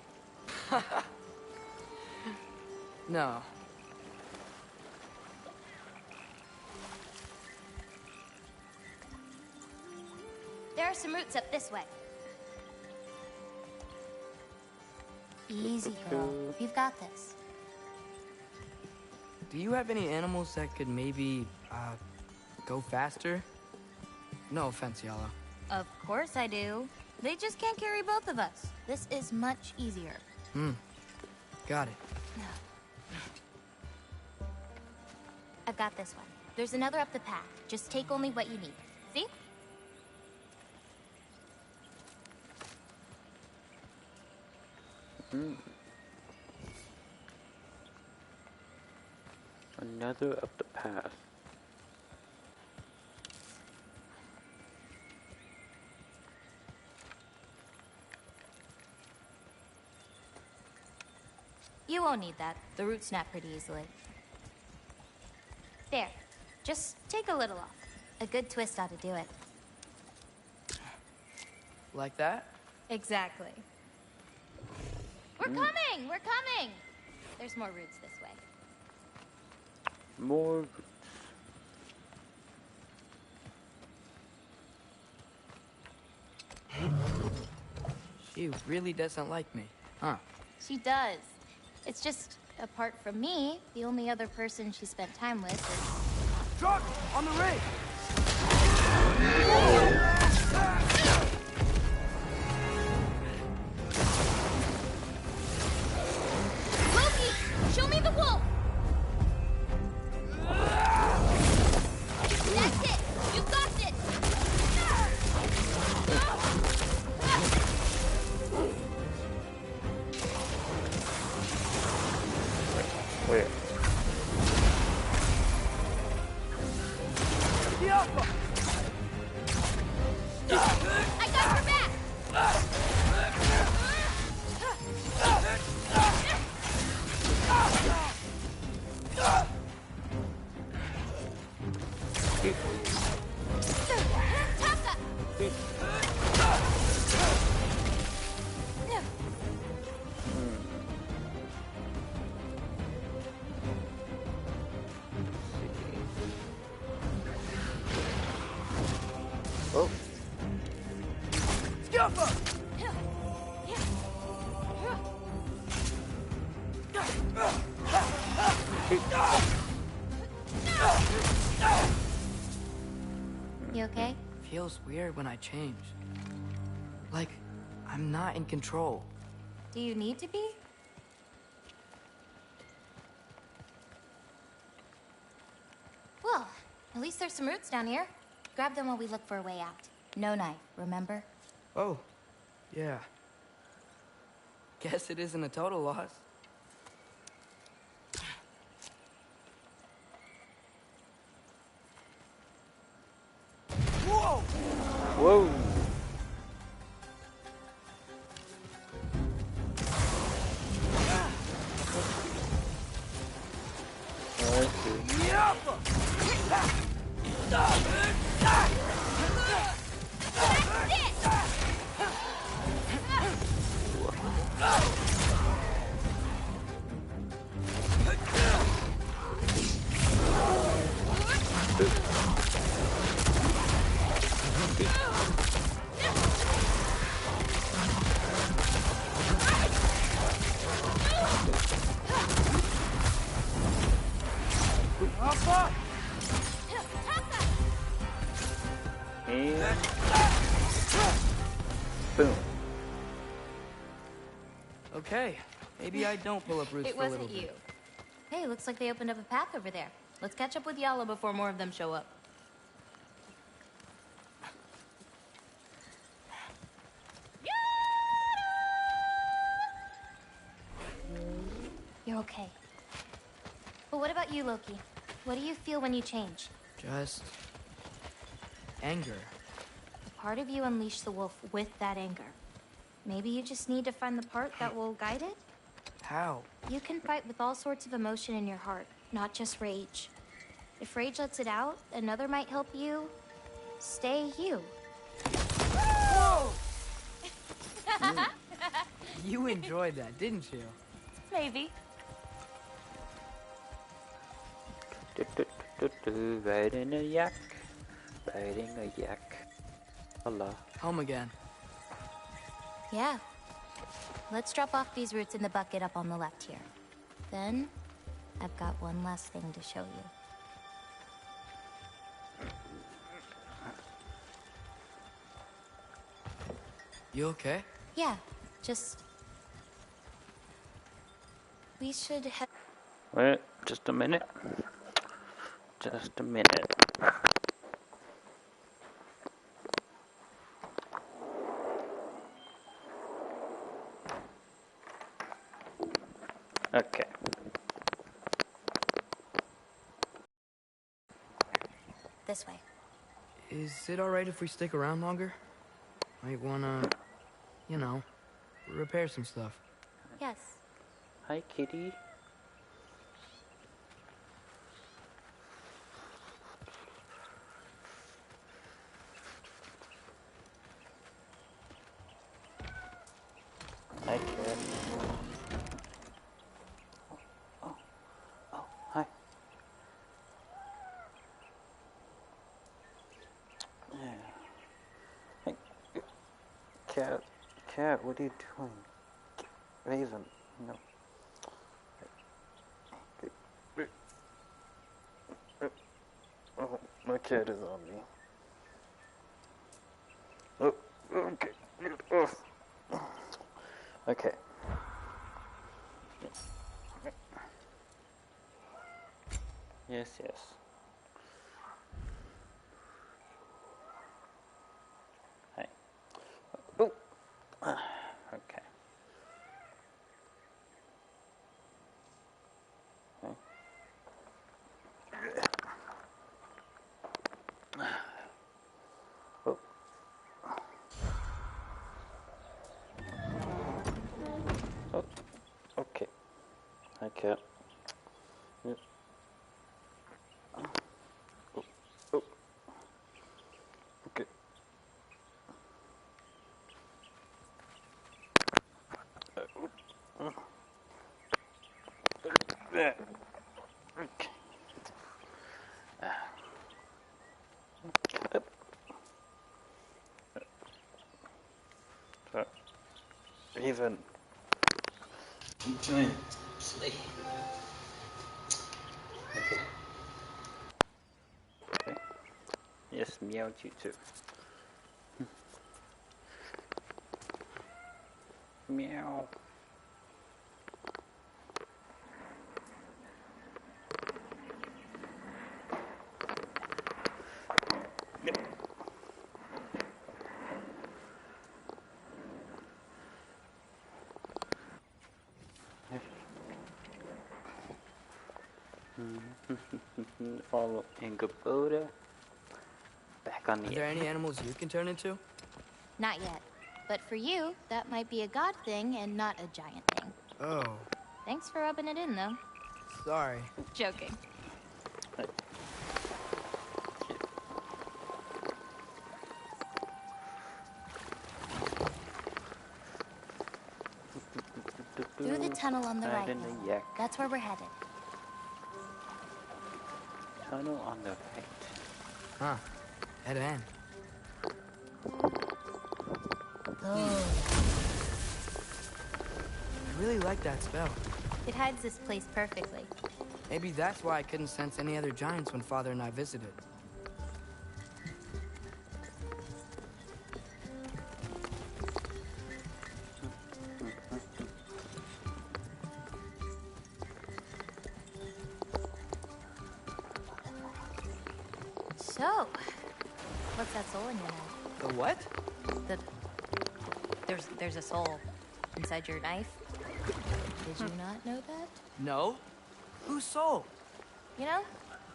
No. There are some roots up this way. Easy, girl. You've got this. Do you have any animals that could maybe, go faster? No offense, Yala. Of course I do. They just can't carry both of us. This is much easier. Got it. I've got this one. There's another up the path. Just take only what you need. See? Another up the path. You won't need that. The roots snap pretty easily. There. Just take a little off. A good twist ought to do it. Like that? Exactly. We're coming! We're coming! There's more roots this way. More roots. She really doesn't like me, huh? She does. It's just, apart from me, the only other person she spent time with is... Truck! On the rig! Loki, show me the wolf! That's it! You got this! Where? I got your back! Taka! Oh. okay? Feels weird when I change. Like, I'm not in control. Do you need to be? Well, at least there's some roots down here. Grab them while we look for a way out. No knife, remember? Oh, yeah. Guess it isn't a total loss. Whoa! Whoa! And boom. Okay, maybe I don't pull up roots It for a little wasn't you. bit. Hey, looks like they opened up a path over there. Let's catch up with Yala before more of them show up. You're okay. But what about you, Loki? What do you feel when you change? Just... anger. A part of you unleashed the wolf with that anger. Maybe you just need to find the part that will guide it? How? You can fight with all sorts of emotion in your heart, not just rage. If rage lets it out, another might help you stay you. Whoa! You enjoyed that, didn't you? Maybe. Riding a yak, riding a yak. Allah. Home again. Yeah. Let's drop off these roots in the bucket up on the left here. Then, I've got one last thing to show you. You okay? Yeah, just... We should head... Wait, just a minute. Just a minute. Okay. This way. Is it alright if we stick around longer? Might wanna, you know, repair some stuff. Yes. Hi, kitty. Hi, cat. Oh, hi. Yeah. Hey, cat, what are you doing? Raven, no. Oh, my cat is on me. Oh, okay. Oh. Okay. Yes, yes. Hi. Oh. Okay. Okay. Oh. Oh. Okay. Hi, cat. Yep. Oh. Oh. Okay. There. Okay. Up. So, even. Giant sleigh. Okay. Okay. Yes, Yes, meow jutsu. Meow. Follow Ingaboda. Back on the Are there any animals you can turn into? Not yet. But for you, that might be a god thing and not a giant thing. Oh, Thanks for rubbing it in, though. sorry. Joking. Through the tunnel on the right in now. the yak. That's where we're headed. Tunnel on the right. Huh. Dead end. Oh. I really like that spell. It hides this place perfectly. Maybe that's why I couldn't sense any other giants when Father and I visited. So, what's that soul in your knife? The what? There's a soul inside your knife. Did you not know that? No. Whose soul? You know,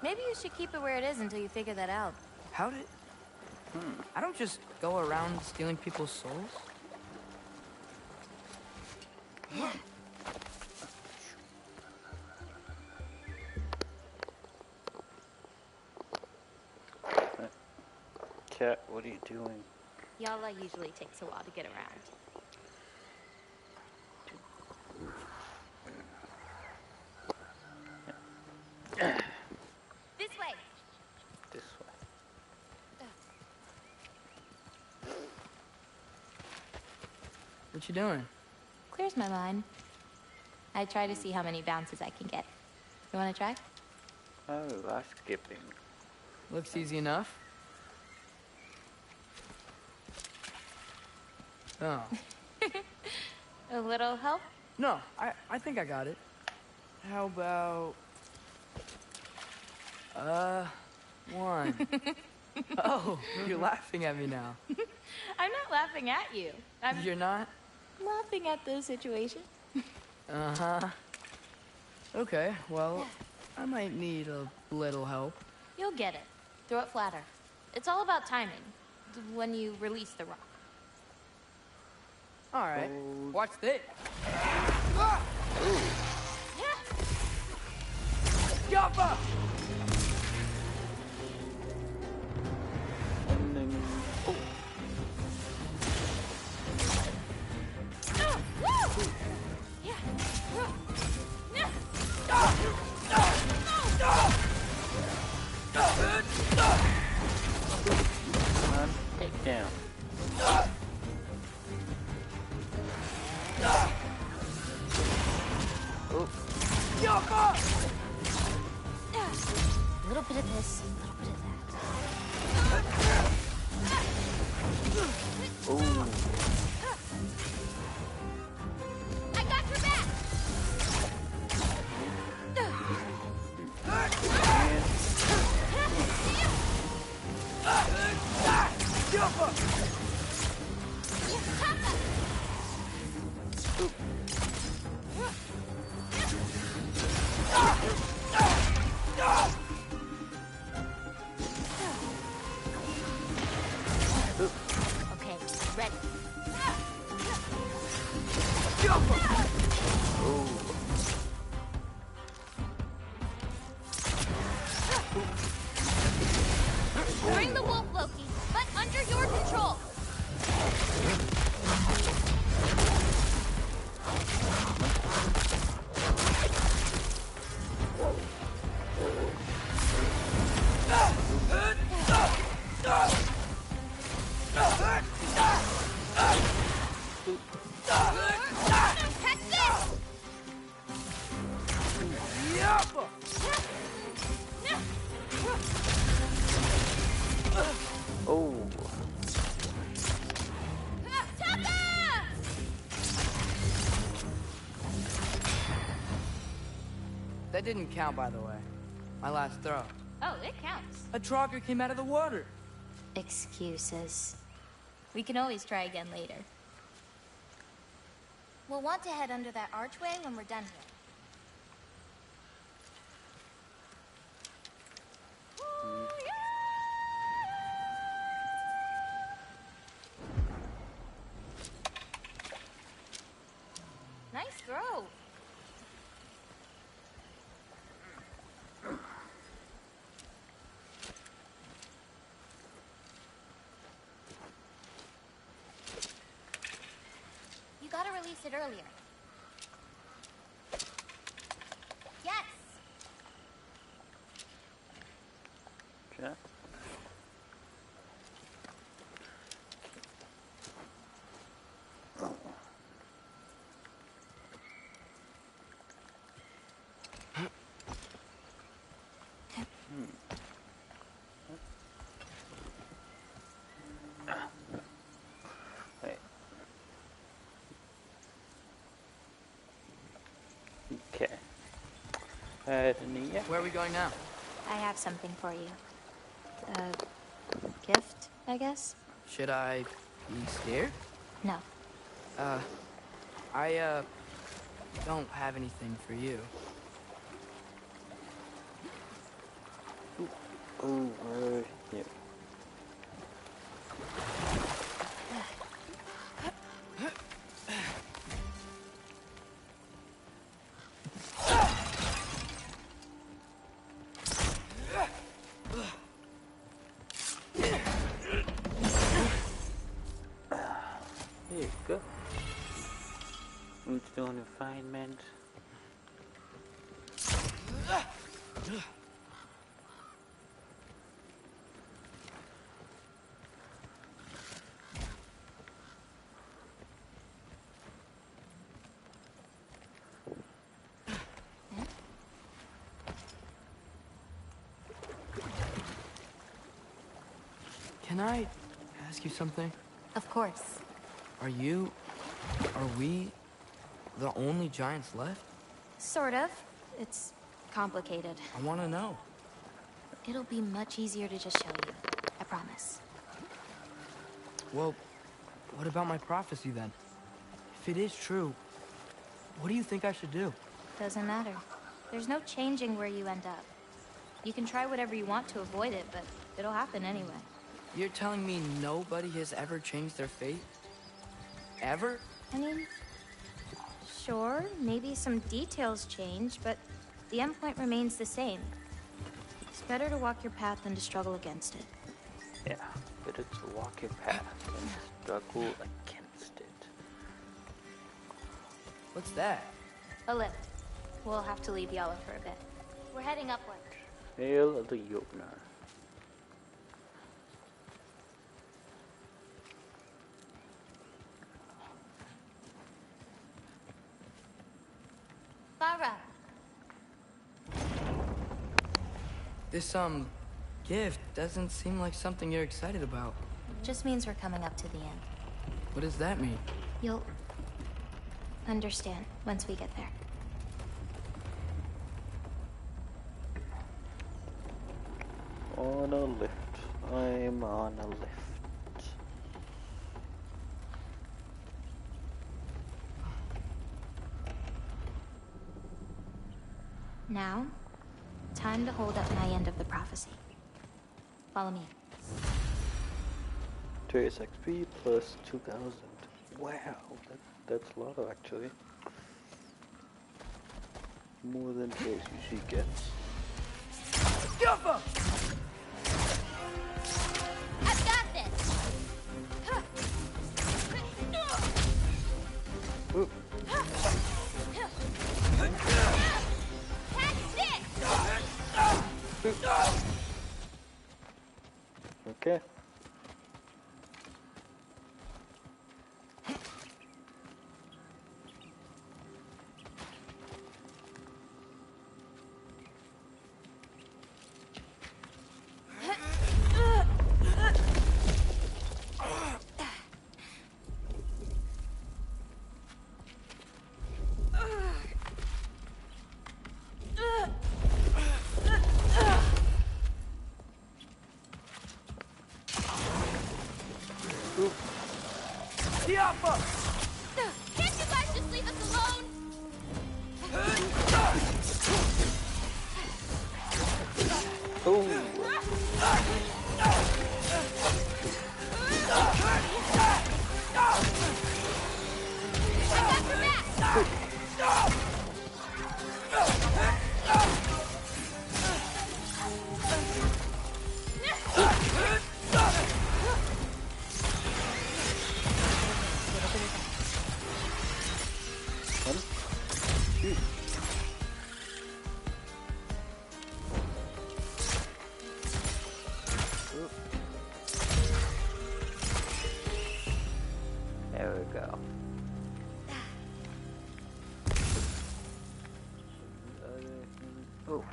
maybe you should keep it where it is until you figure that out. How did... I don't just go around stealing people's souls. Cat, what are you doing? Yala usually takes a while to get around. This way. This way. What you doing? Clears my mind. I try to see how many bounces I can get. You want to try? Oh, rock skipping. Looks easy enough. Oh. A little help? No, I think I got it. How about... one. Oh, you're laughing at me now. I'm not laughing at you. You're not? I'm laughing at the situation. Uh-huh. Okay, well, I might need a little help. You'll get it. Throw it flatter. It's all about timing. When you release the rock. All right. Watch this. Yappa! And then, oh, take down. Oh, A little bit of this, a little bit of that. oh. I got your back! Okay, ready. Bring the wolf, Loki, but under your control. Catch this! That didn't count, by the way. My last throw. Oh, it counts. A trogger came out of the water. Excuses. We can always try again later. We'll want to head under that archway when we're done here. Nice throw. You gotta release it earlier. Yes! Yeah. Wait. Okay. Yeah. Where are we going now? I have something for you. A gift, I guess? Should I be scared? No. I don't have anything for you. Oh, yeah. There you go. It's doing refinement. Can I ask you something? Of course. Are we the only giants left? Sort of. It's complicated. I want to know. It'll be much easier to just show you. I promise. Well, what about my prophecy then? If it is true, what do you think I should do? Doesn't matter. There's no changing where you end up. You can try whatever you want to avoid it, but it'll happen anyway. You're telling me nobody has ever changed their fate? Ever? I mean, sure, maybe some details change, but the endpoint remains the same. It's better to walk your path than to struggle against it. Yeah, better to walk your path than struggle against it. What's that? A lift. We'll have to leave Yellow for a bit. We're heading upward. Hail of the Jotnar. Farah! This, gift doesn't seem like something you're excited about. Just means we're coming up to the end. What does that mean? You'll understand once we get there. On a lift. I'm on a lift. Now, time to hold up my end of the prophecy. Follow me. 2 XP plus 2,000. Wow, that's a lot actually. More than Jace usually gets. I've got this! Ooh. Catch this! Okay. Tiapa! Can't you guys just leave us alone? There we go. Oh.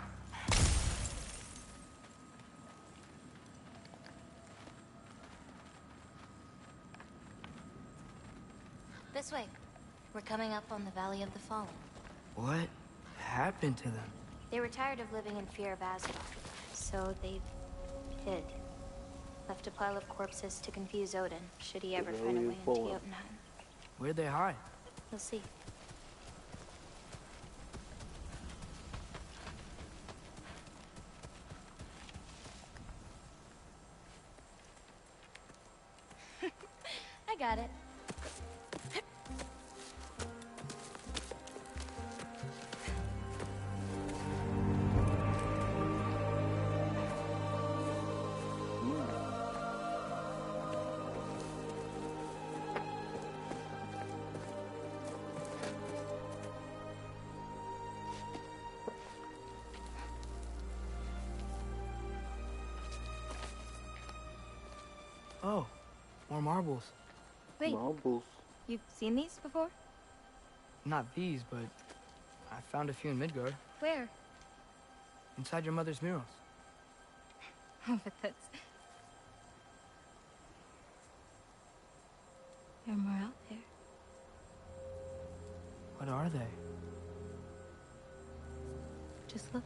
This way. We're coming up on the Valley of the Fallen. What happened to them? They were tired of living in fear of Azeroth, so they hid. Left a pile of corpses to confuse Odin, should he ever find a way into Jotunheim. Where'd they hide? You'll see. I got it. Oh, more marbles. Wait, Marbles. you've seen these before? Not these, but I found a few in Midgard. Where? Inside your mother's murals. Oh, but that's... There are more out there. What are they? Just look.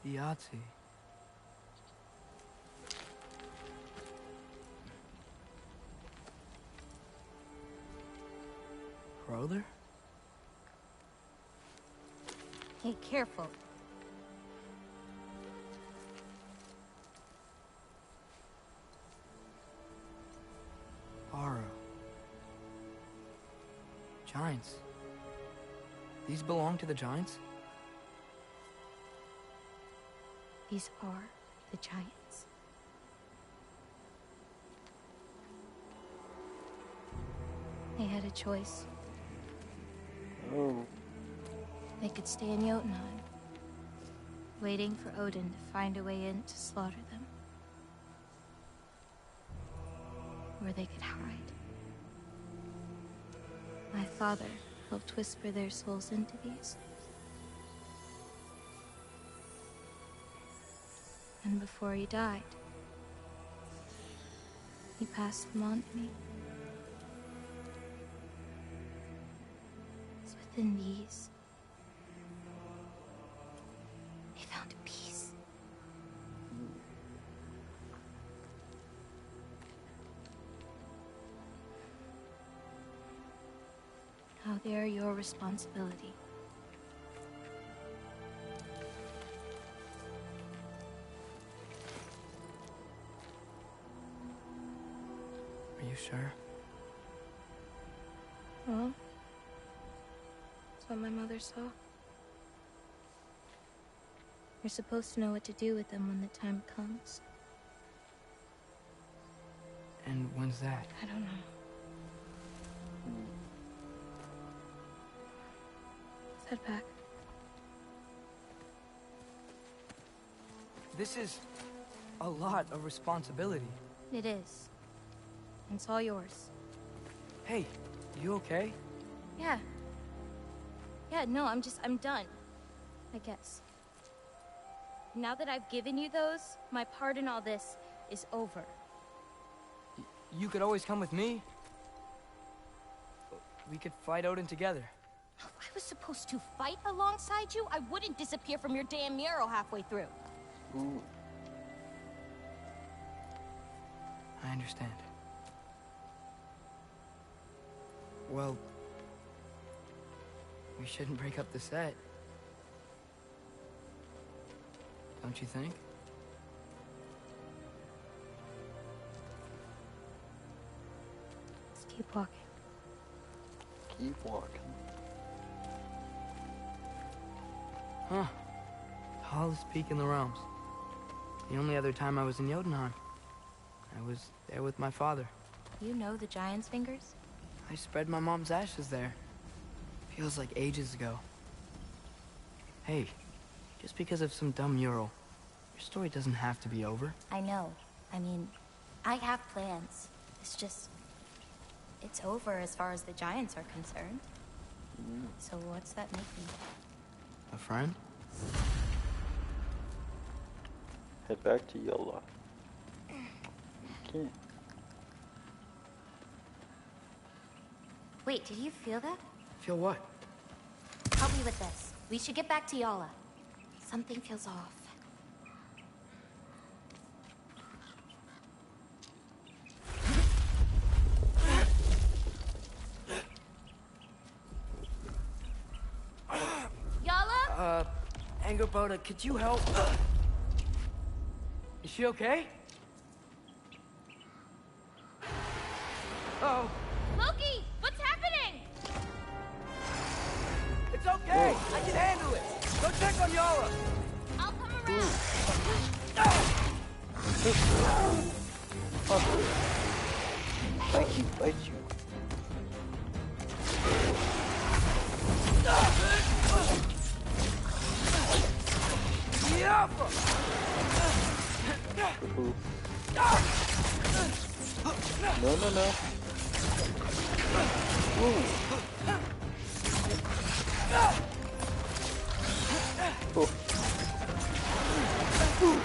Yahtzee. Brother? Hey, careful. Ara. Giants. These belong to the Giants? These are the Giants. They had a choice. Oh. They could stay in Jotunheim, waiting for Odin to find a way in to slaughter them. Or they could hide. My father helped whisper their souls into these. And before he died, he passed them on to me. It's within these. They found a peace. Now they're your responsibility. Are you sure? Well, that's what my mother saw. You're supposed to know what to do with them when the time comes. And when's that? I don't know. Let's head back. This is a lot of responsibility. It is. And it's all yours. Hey, you okay? Yeah. Yeah, no, I'm done. I guess. Now that I've given you those, my part in all this is over. You could always come with me. We could fight Odin together. I was supposed to fight alongside you, I wouldn't disappear from your damn mural halfway through. Ooh. I understand. Well, we shouldn't break up the set. Don't you think? Let's keep walking. Keep walking. Huh. Tallest peak in the realms. The only other time I was in Jotunheim. I was there with my father. You know the Giant's Fingers? I spread my mom's ashes there. Feels like ages ago. Hey, just because of some dumb mural, your story doesn't have to be over. I know. I mean, I have plans. It's just... it's over as far as the Giants are concerned. So what's that make me? A friend? Head back to Yola. Okay. Wait, did you feel that? Feel what? Help me with this. We should get back to Yala. Something feels off. Yala? Angerboda, could you help? Is she okay? Oh, Loki, what's happening? it's okay. I can handle it. Go check on Yara. I'll come around. I keep bite you. Ooh. No, no, no. Ooh. Oh. Ooh.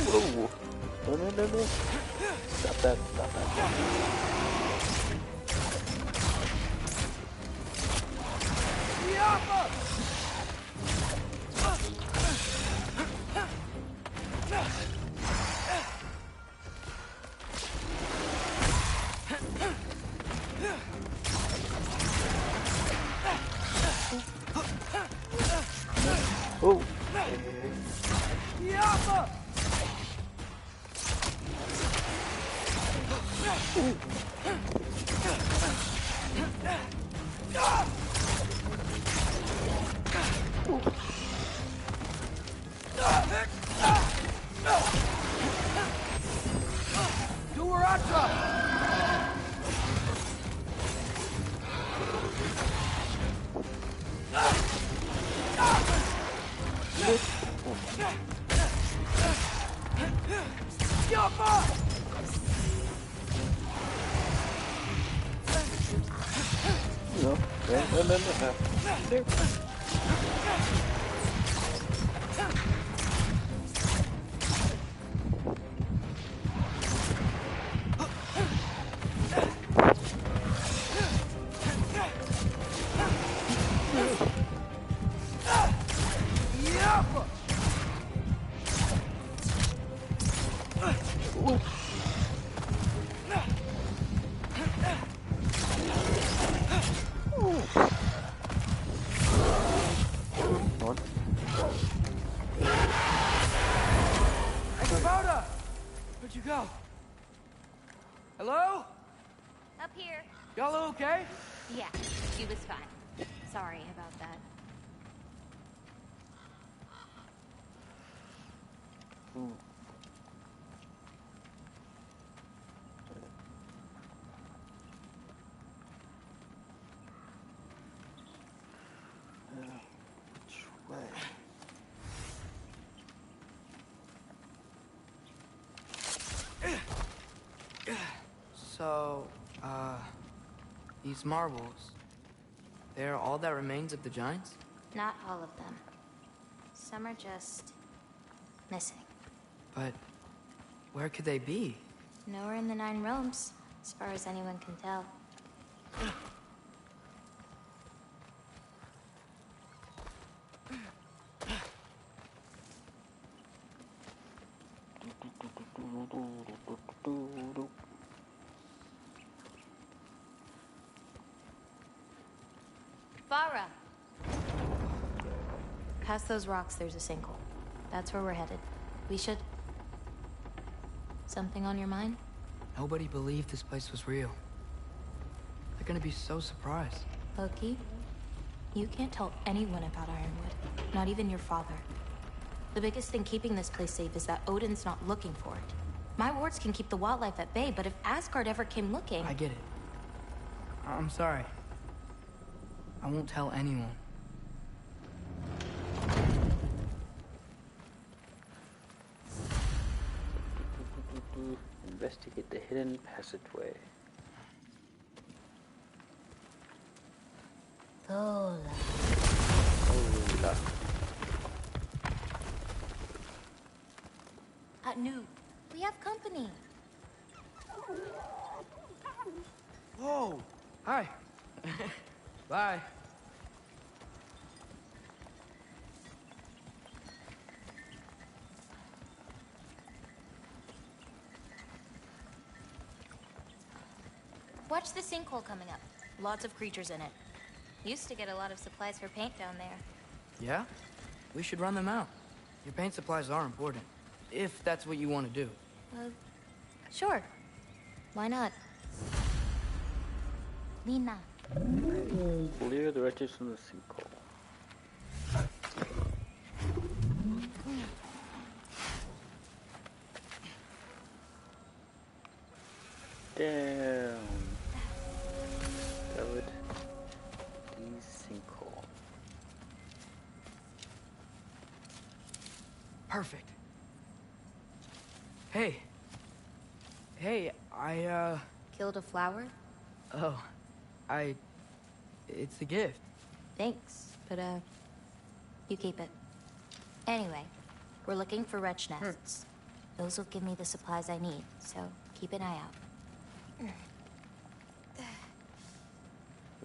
Whoa. No, no, no, no. Stop that, stop that. Oh. Where'd you go? Hello? Up here. Y'all okay? Yeah, she was fine. Sorry about that. Which way? So, these marbles, they're all that remains of the Giants? Not all of them. Some are just... missing. But Where could they be? Nowhere in the Nine Realms, as far as anyone can tell. Farah! Past those rocks, there's a sinkhole. That's where we're headed. We should... Something on your mind? Nobody believed this place was real. They're gonna be so surprised. Loki, you can't tell anyone about Ironwood. Not even your father. The biggest thing keeping this place safe is that Odin's not looking for it. My wards can keep the wildlife at bay, but if Asgard ever came looking... I get it. I'm sorry. I won't tell anyone. Investigate the hidden passageway. Lola. Lola. Nu, we have company. Whoa! Hi. Bye. Watch the sinkhole coming up. Lots of creatures in it. Used to get a lot of supplies for paint down there. Yeah? We should run them out. Your paint supplies are important. If that's what you want to do. Sure. Why not? Lena. Clear the wretches from the sinkhole. Down. Discovered the sinkhole. Perfect. Hey. Hey, Killed a flower? Oh, it's a gift. Thanks, but, you keep it. Anyway, we're looking for wretch nests. Those will give me the supplies I need, so keep an eye out.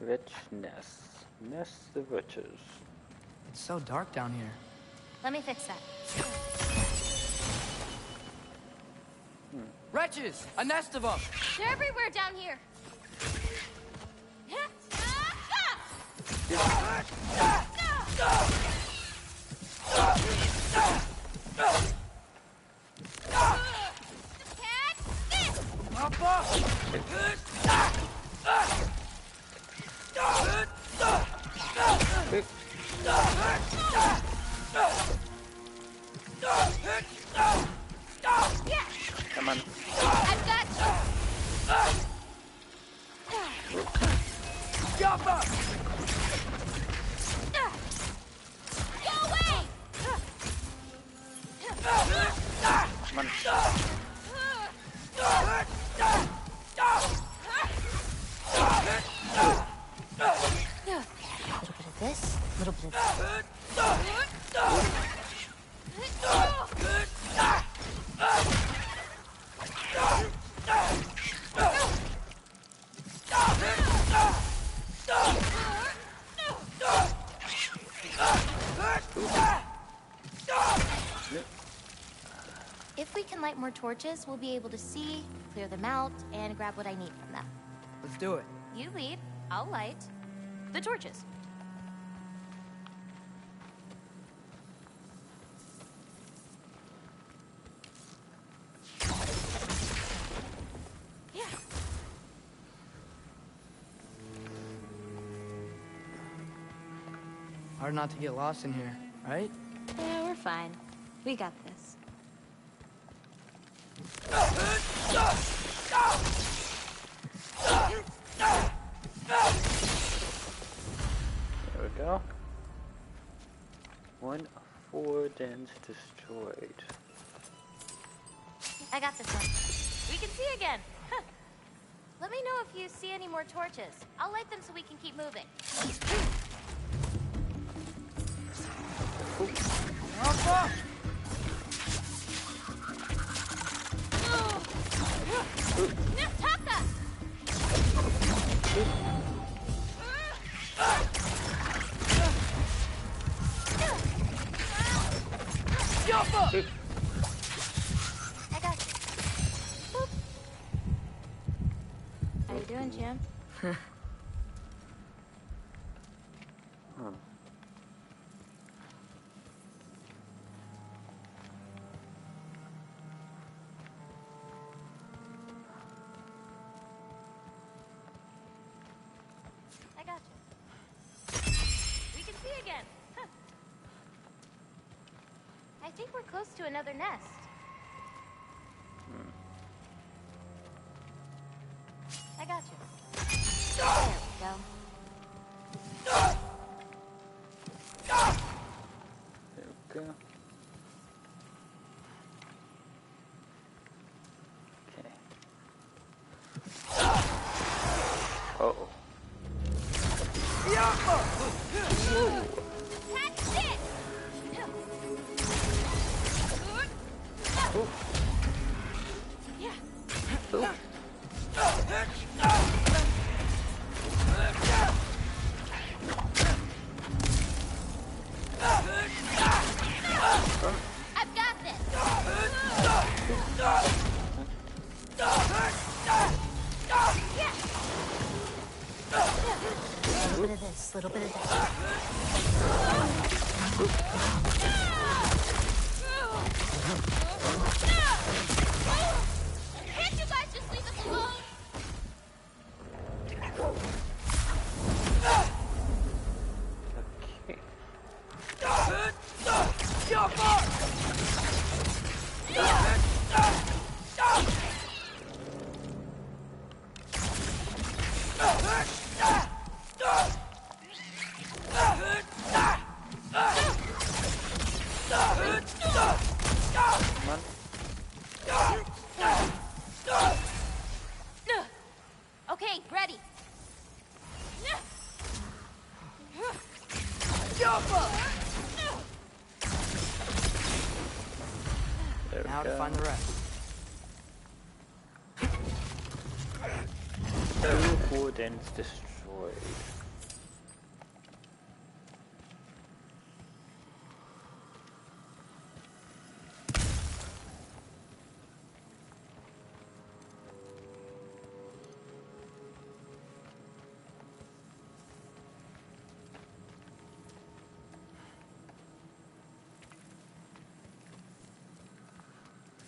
Wretch nests. Nests of wretches. It's so dark down here. Let me fix that. Wretches! A nest of them! They're everywhere down here. Come on. I've got Yappa! Go away! Come on. A little bit of this, a little bit of that. If we can light more torches, we'll be able to see, clear them out, and grab what I need from them. Let's do it. You lead, I'll light the torches. Yeah. Hard not to get lost in here, right? Yeah, we're fine. We got this. There we go. 1 of 4 dens destroyed. I got this one. We can see again. Huh. Let me know if you see any more torches. I'll light them so we can keep moving. Taka! I got you. Boop. How you doing, Jim? I got you. We can see again. Huh. I think we're close to another nest. I got you. There we go. There we go. Okay. Uh-oh. That's it! Yeah. I've got this! A little bit of this, little bit of that. Can't you guys just leave us alone? Okay, ready. There we Now to go. find the rest. 2 wardens destroyed.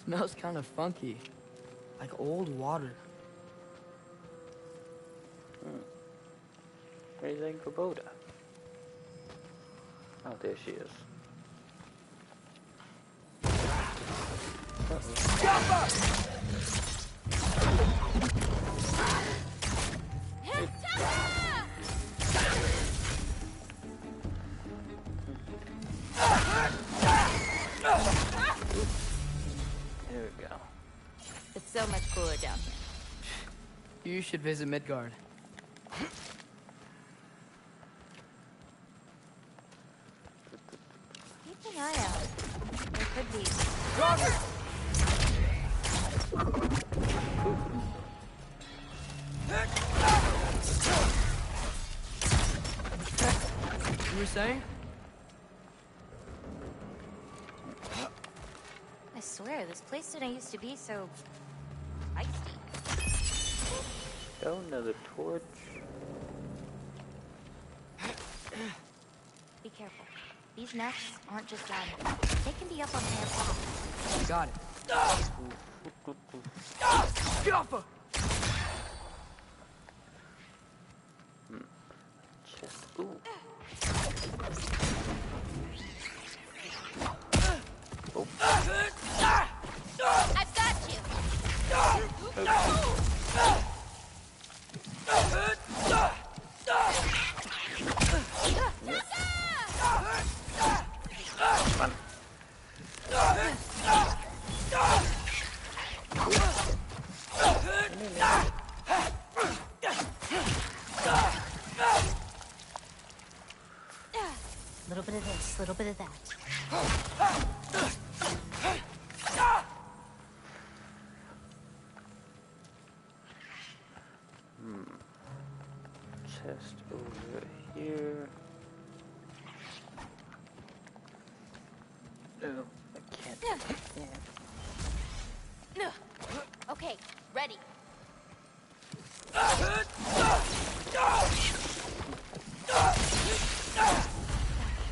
Smells kind of funky. Like old water. Where's Angroboda? Oh, there she is. There we go. It's so much cooler down here. You should visit Midgard. Keep an eye out. There could be. You were saying? I swear, this place didn't used to be so feisty. Oh, another torch. Be careful. These nests aren't just down. They can be up on higher pops. Got it. Chest. Ooh. Oh. I've got you! Come on. Little bit of this, little bit of that. chest over here. Oh, I can't. Yeah. Okay, ready.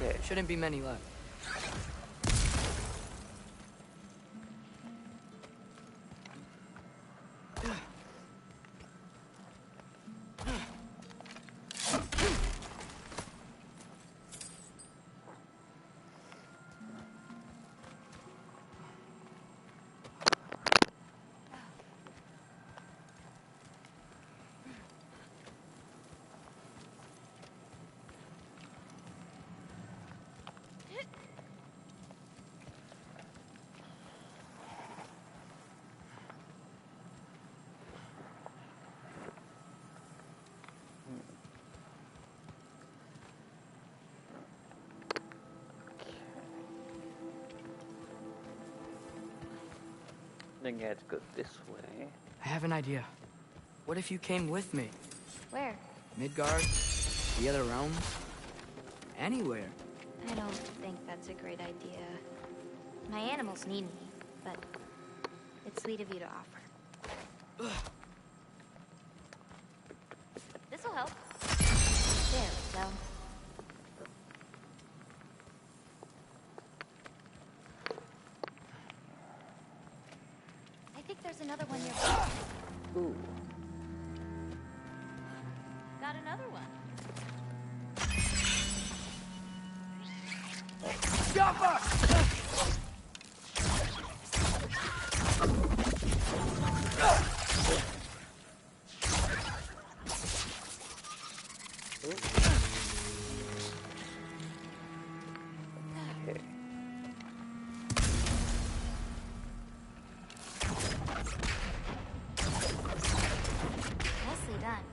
Okay. Shouldn't be many left. I think I have to go this way. I have an idea. What if you came with me? Where? Midgard? The other realms? Anywhere. I don't think that's a great idea. My animals need me, but it's sweet of you to offer. This'll help. There we go. I think there's another one nearby. Ooh. Got another one. Okay. Nicely done.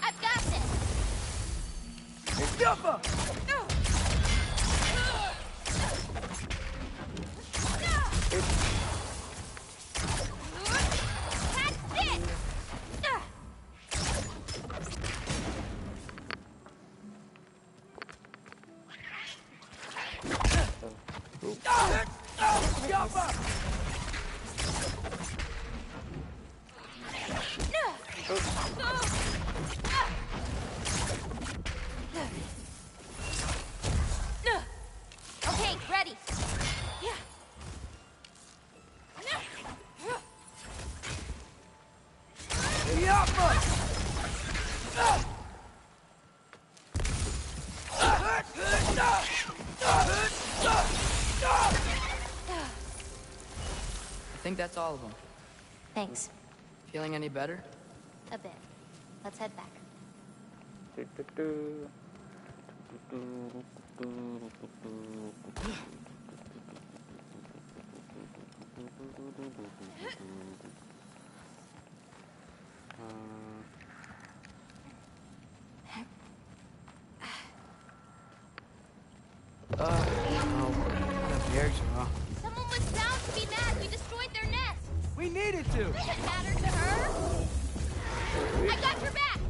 I've got this. That's it. Okay, ready. I think that's all of them. Thanks. Feeling any better? A bit. Let's head back. The bergs are off. Someone was bound to be mad we destroyed their nest. We needed to! Does it matter to her? I got your back!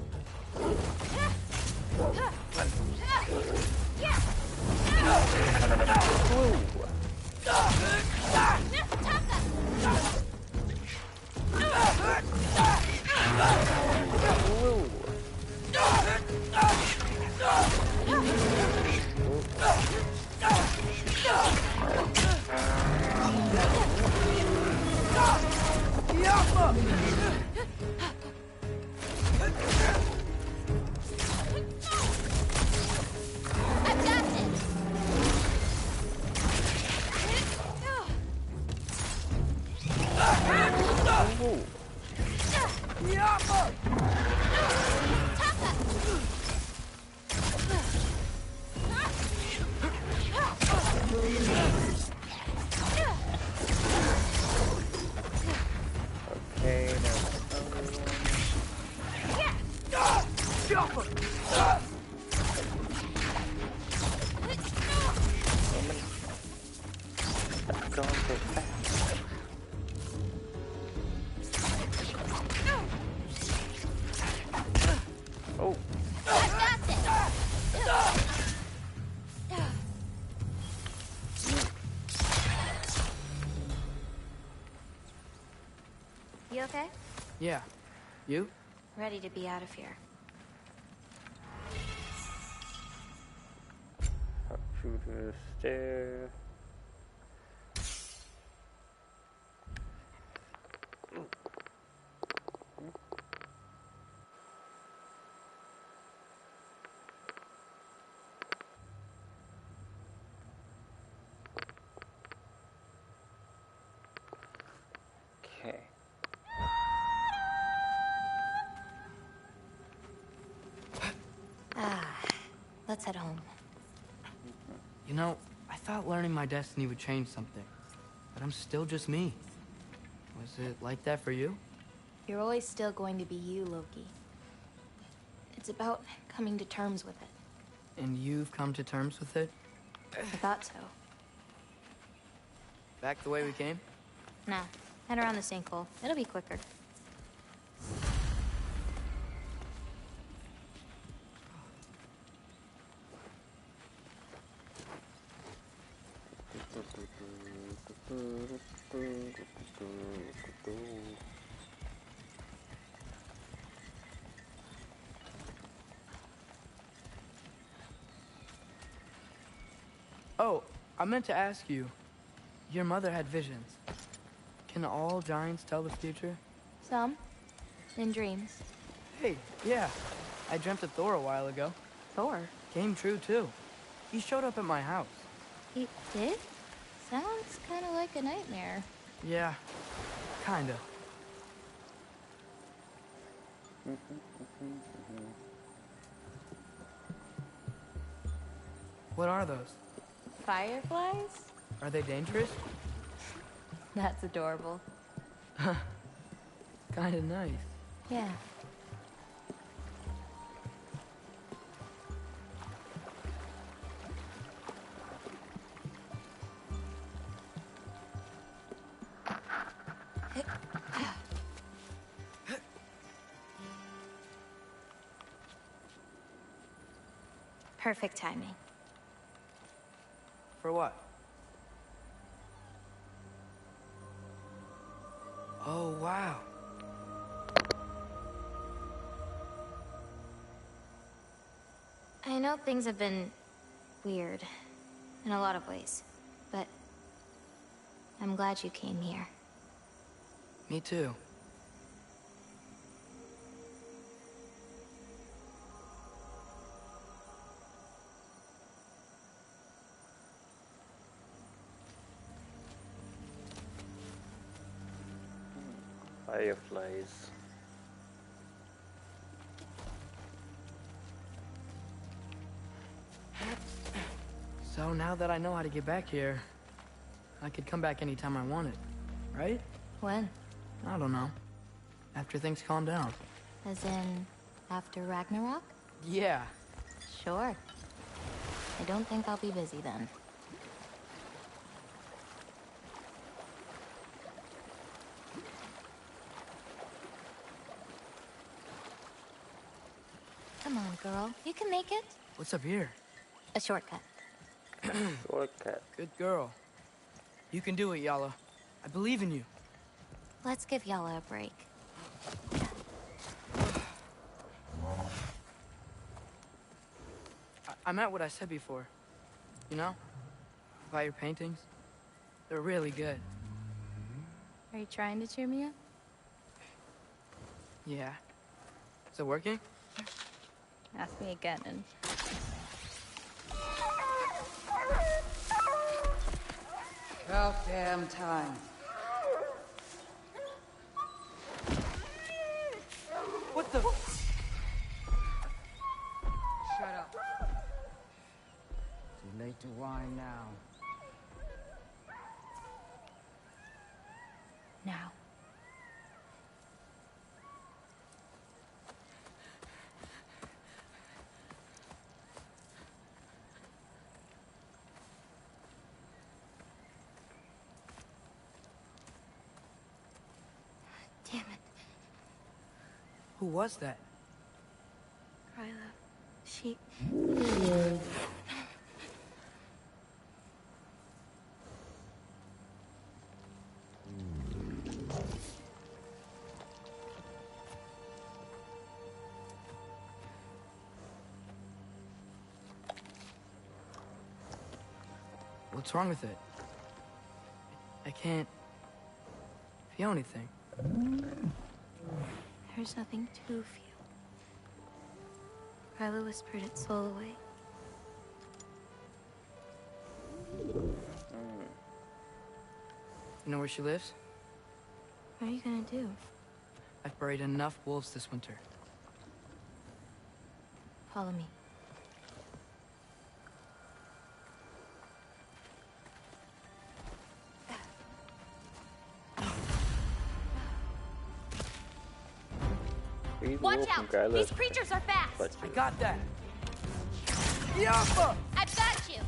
I've got this! Okay, there's another one. going so fast. Oh. I got this! You okay? Yeah. You? Ready to be out of here. Up through the stair. Okay. Let's head home. You know, I thought learning my destiny would change something. But I'm still just me. Was it like that for you? You're always still going to be you, Loki. It's about coming to terms with it. And you've come to terms with it? I thought so. Back the way we came? Nah, head around the sinkhole. It'll be quicker. Oh, I meant to ask you. Your mother had visions. Can all giants tell the future? Some. In dreams. Hey, yeah. I dreamt of Thor a while ago. Thor? Came true, too. He showed up at my house. He did? Sounds kind of like a nightmare. Yeah, kinda. What are those? Fireflies? Are they dangerous? That's adorable. Kinda nice. Yeah. Perfect timing. For what? Oh, wow. I know things have been weird in a lot of ways, but I'm glad you came here. Me too. Fireflies. So now that I know how to get back here, I could come back anytime I wanted, right? When? I don't know. After things calm down. As in, after Ragnarok? Yeah. Sure. I don't think I'll be busy then. Come on, girl. You can make it. What's up here? A shortcut. Shortcut. Good girl. You can do it, Yala. I believe in you. Let's give Yala a break. I meant what I said before. You know? About your paintings. They're really good. Are you trying to cheer me up? Yeah. Is it working? Ask me again and... About damn time. What the? Shut up. Too late to whine now. Now. Who was that? Gryla. She... What's wrong with it? I can't feel anything. There's nothing to feel. Gryla whispered its soul away. You know where she lives? What are you gonna do? I've buried enough wolves this winter. Follow me. Watch out! These creatures are fast! I got that! Yappa! I've got you!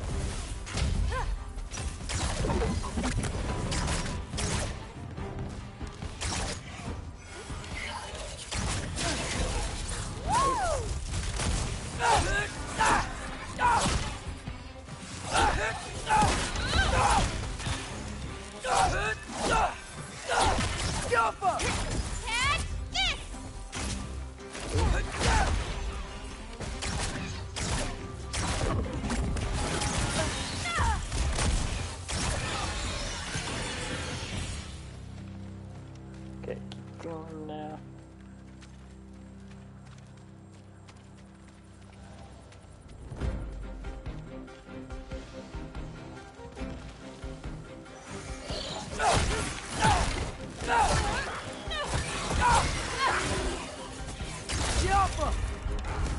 Yappa! Catch this! Okay, keep going now. Yappa!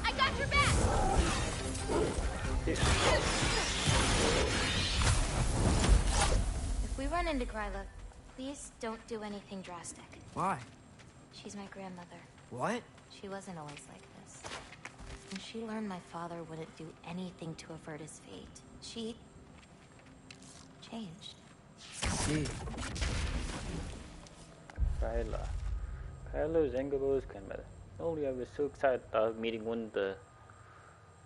I got your back! If we run into Gryla, please don't do anything drastic. Why? She's my grandmother. What? She wasn't always like this. When she learned my father wouldn't do anything to avert his fate, she... changed. See. Kyla is Engelbert's grandmother. Only I was so excited about meeting one of the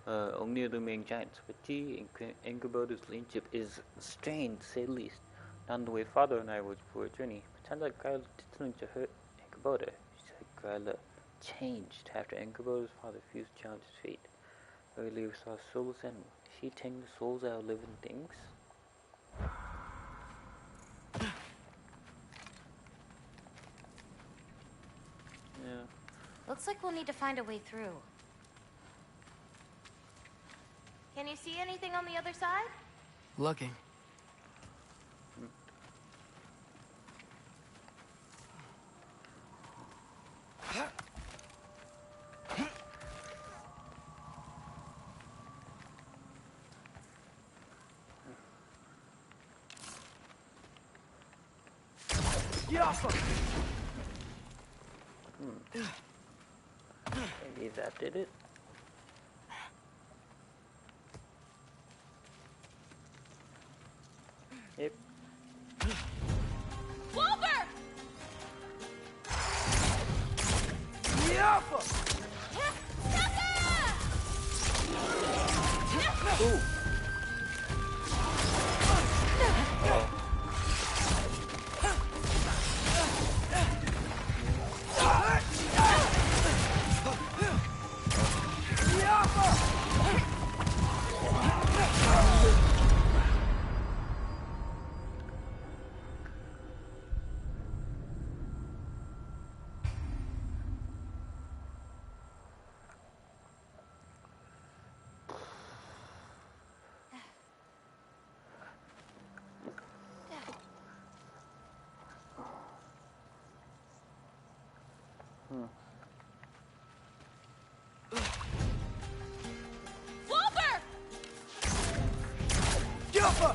only of the main giants, but she and Engelbert's relationship is strained, to say the least. Not the way father and I was for a journey, but sounds like Kyla did something to hurt Engelbert. She said Kyla changed after Engelbert's father refused to challenge his fate. Earlier we saw a soulless animal. Is she taking the souls out of living things? Yeah. Looks like we'll need to find a way through. Can you see anything on the other side? Looking. Yappa! Maybe that did it. Yep. Wolver! Yappa! Ooh. Wolver! Yappa!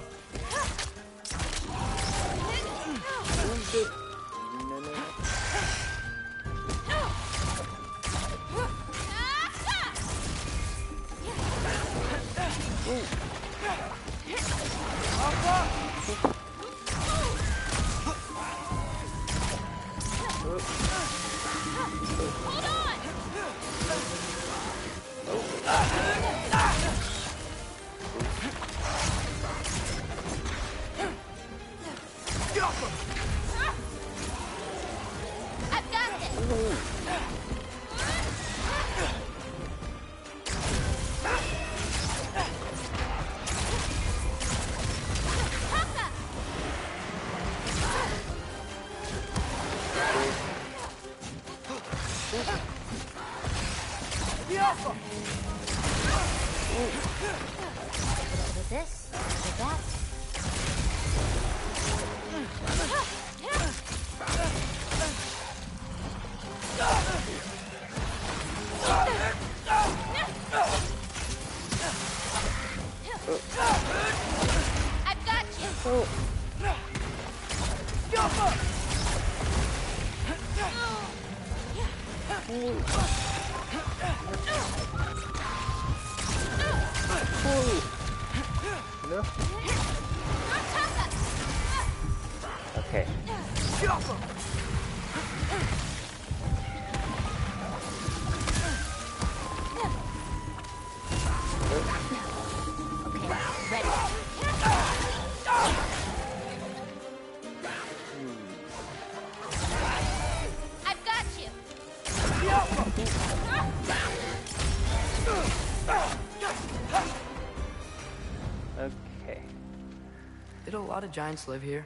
Hold on! I've got this! With this, with that. I've got you. Okay. Ready. I've got you. Okay. Did a lot of giants live here?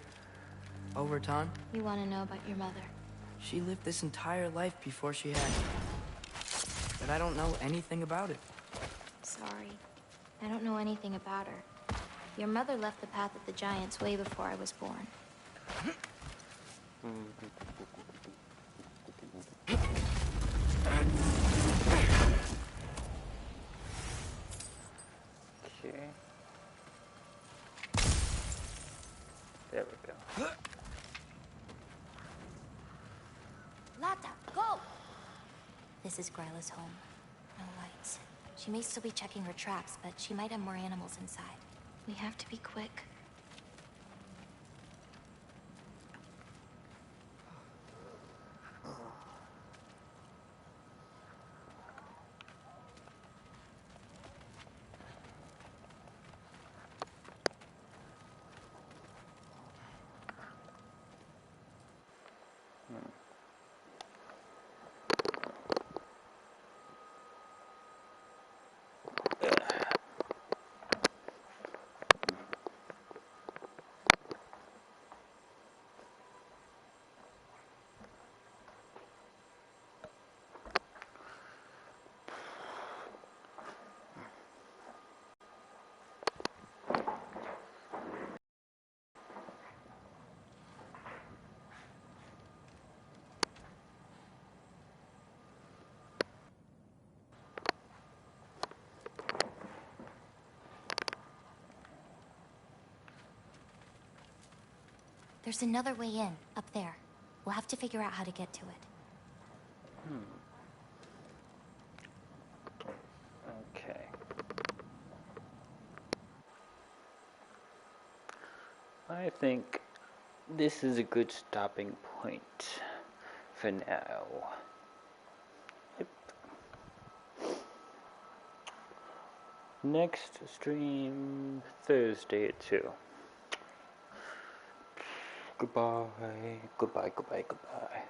Over time? You want to know about your mother? She lived this entire life before she had me. But I don't know anything about it. Sorry. I don't know anything about her. Your mother left the path of the giants way before I was born. Okay. There we go. Lata, go! This is Gryla's home. No lights. She may still be checking her traps, but she might have more animals inside. We have to be quick. There's another way in, up there. We'll have to figure out how to get to it. Okay. I think this is a good stopping point for now. Yep. Next stream Thursday at 2. Goodbye, goodbye, goodbye, goodbye.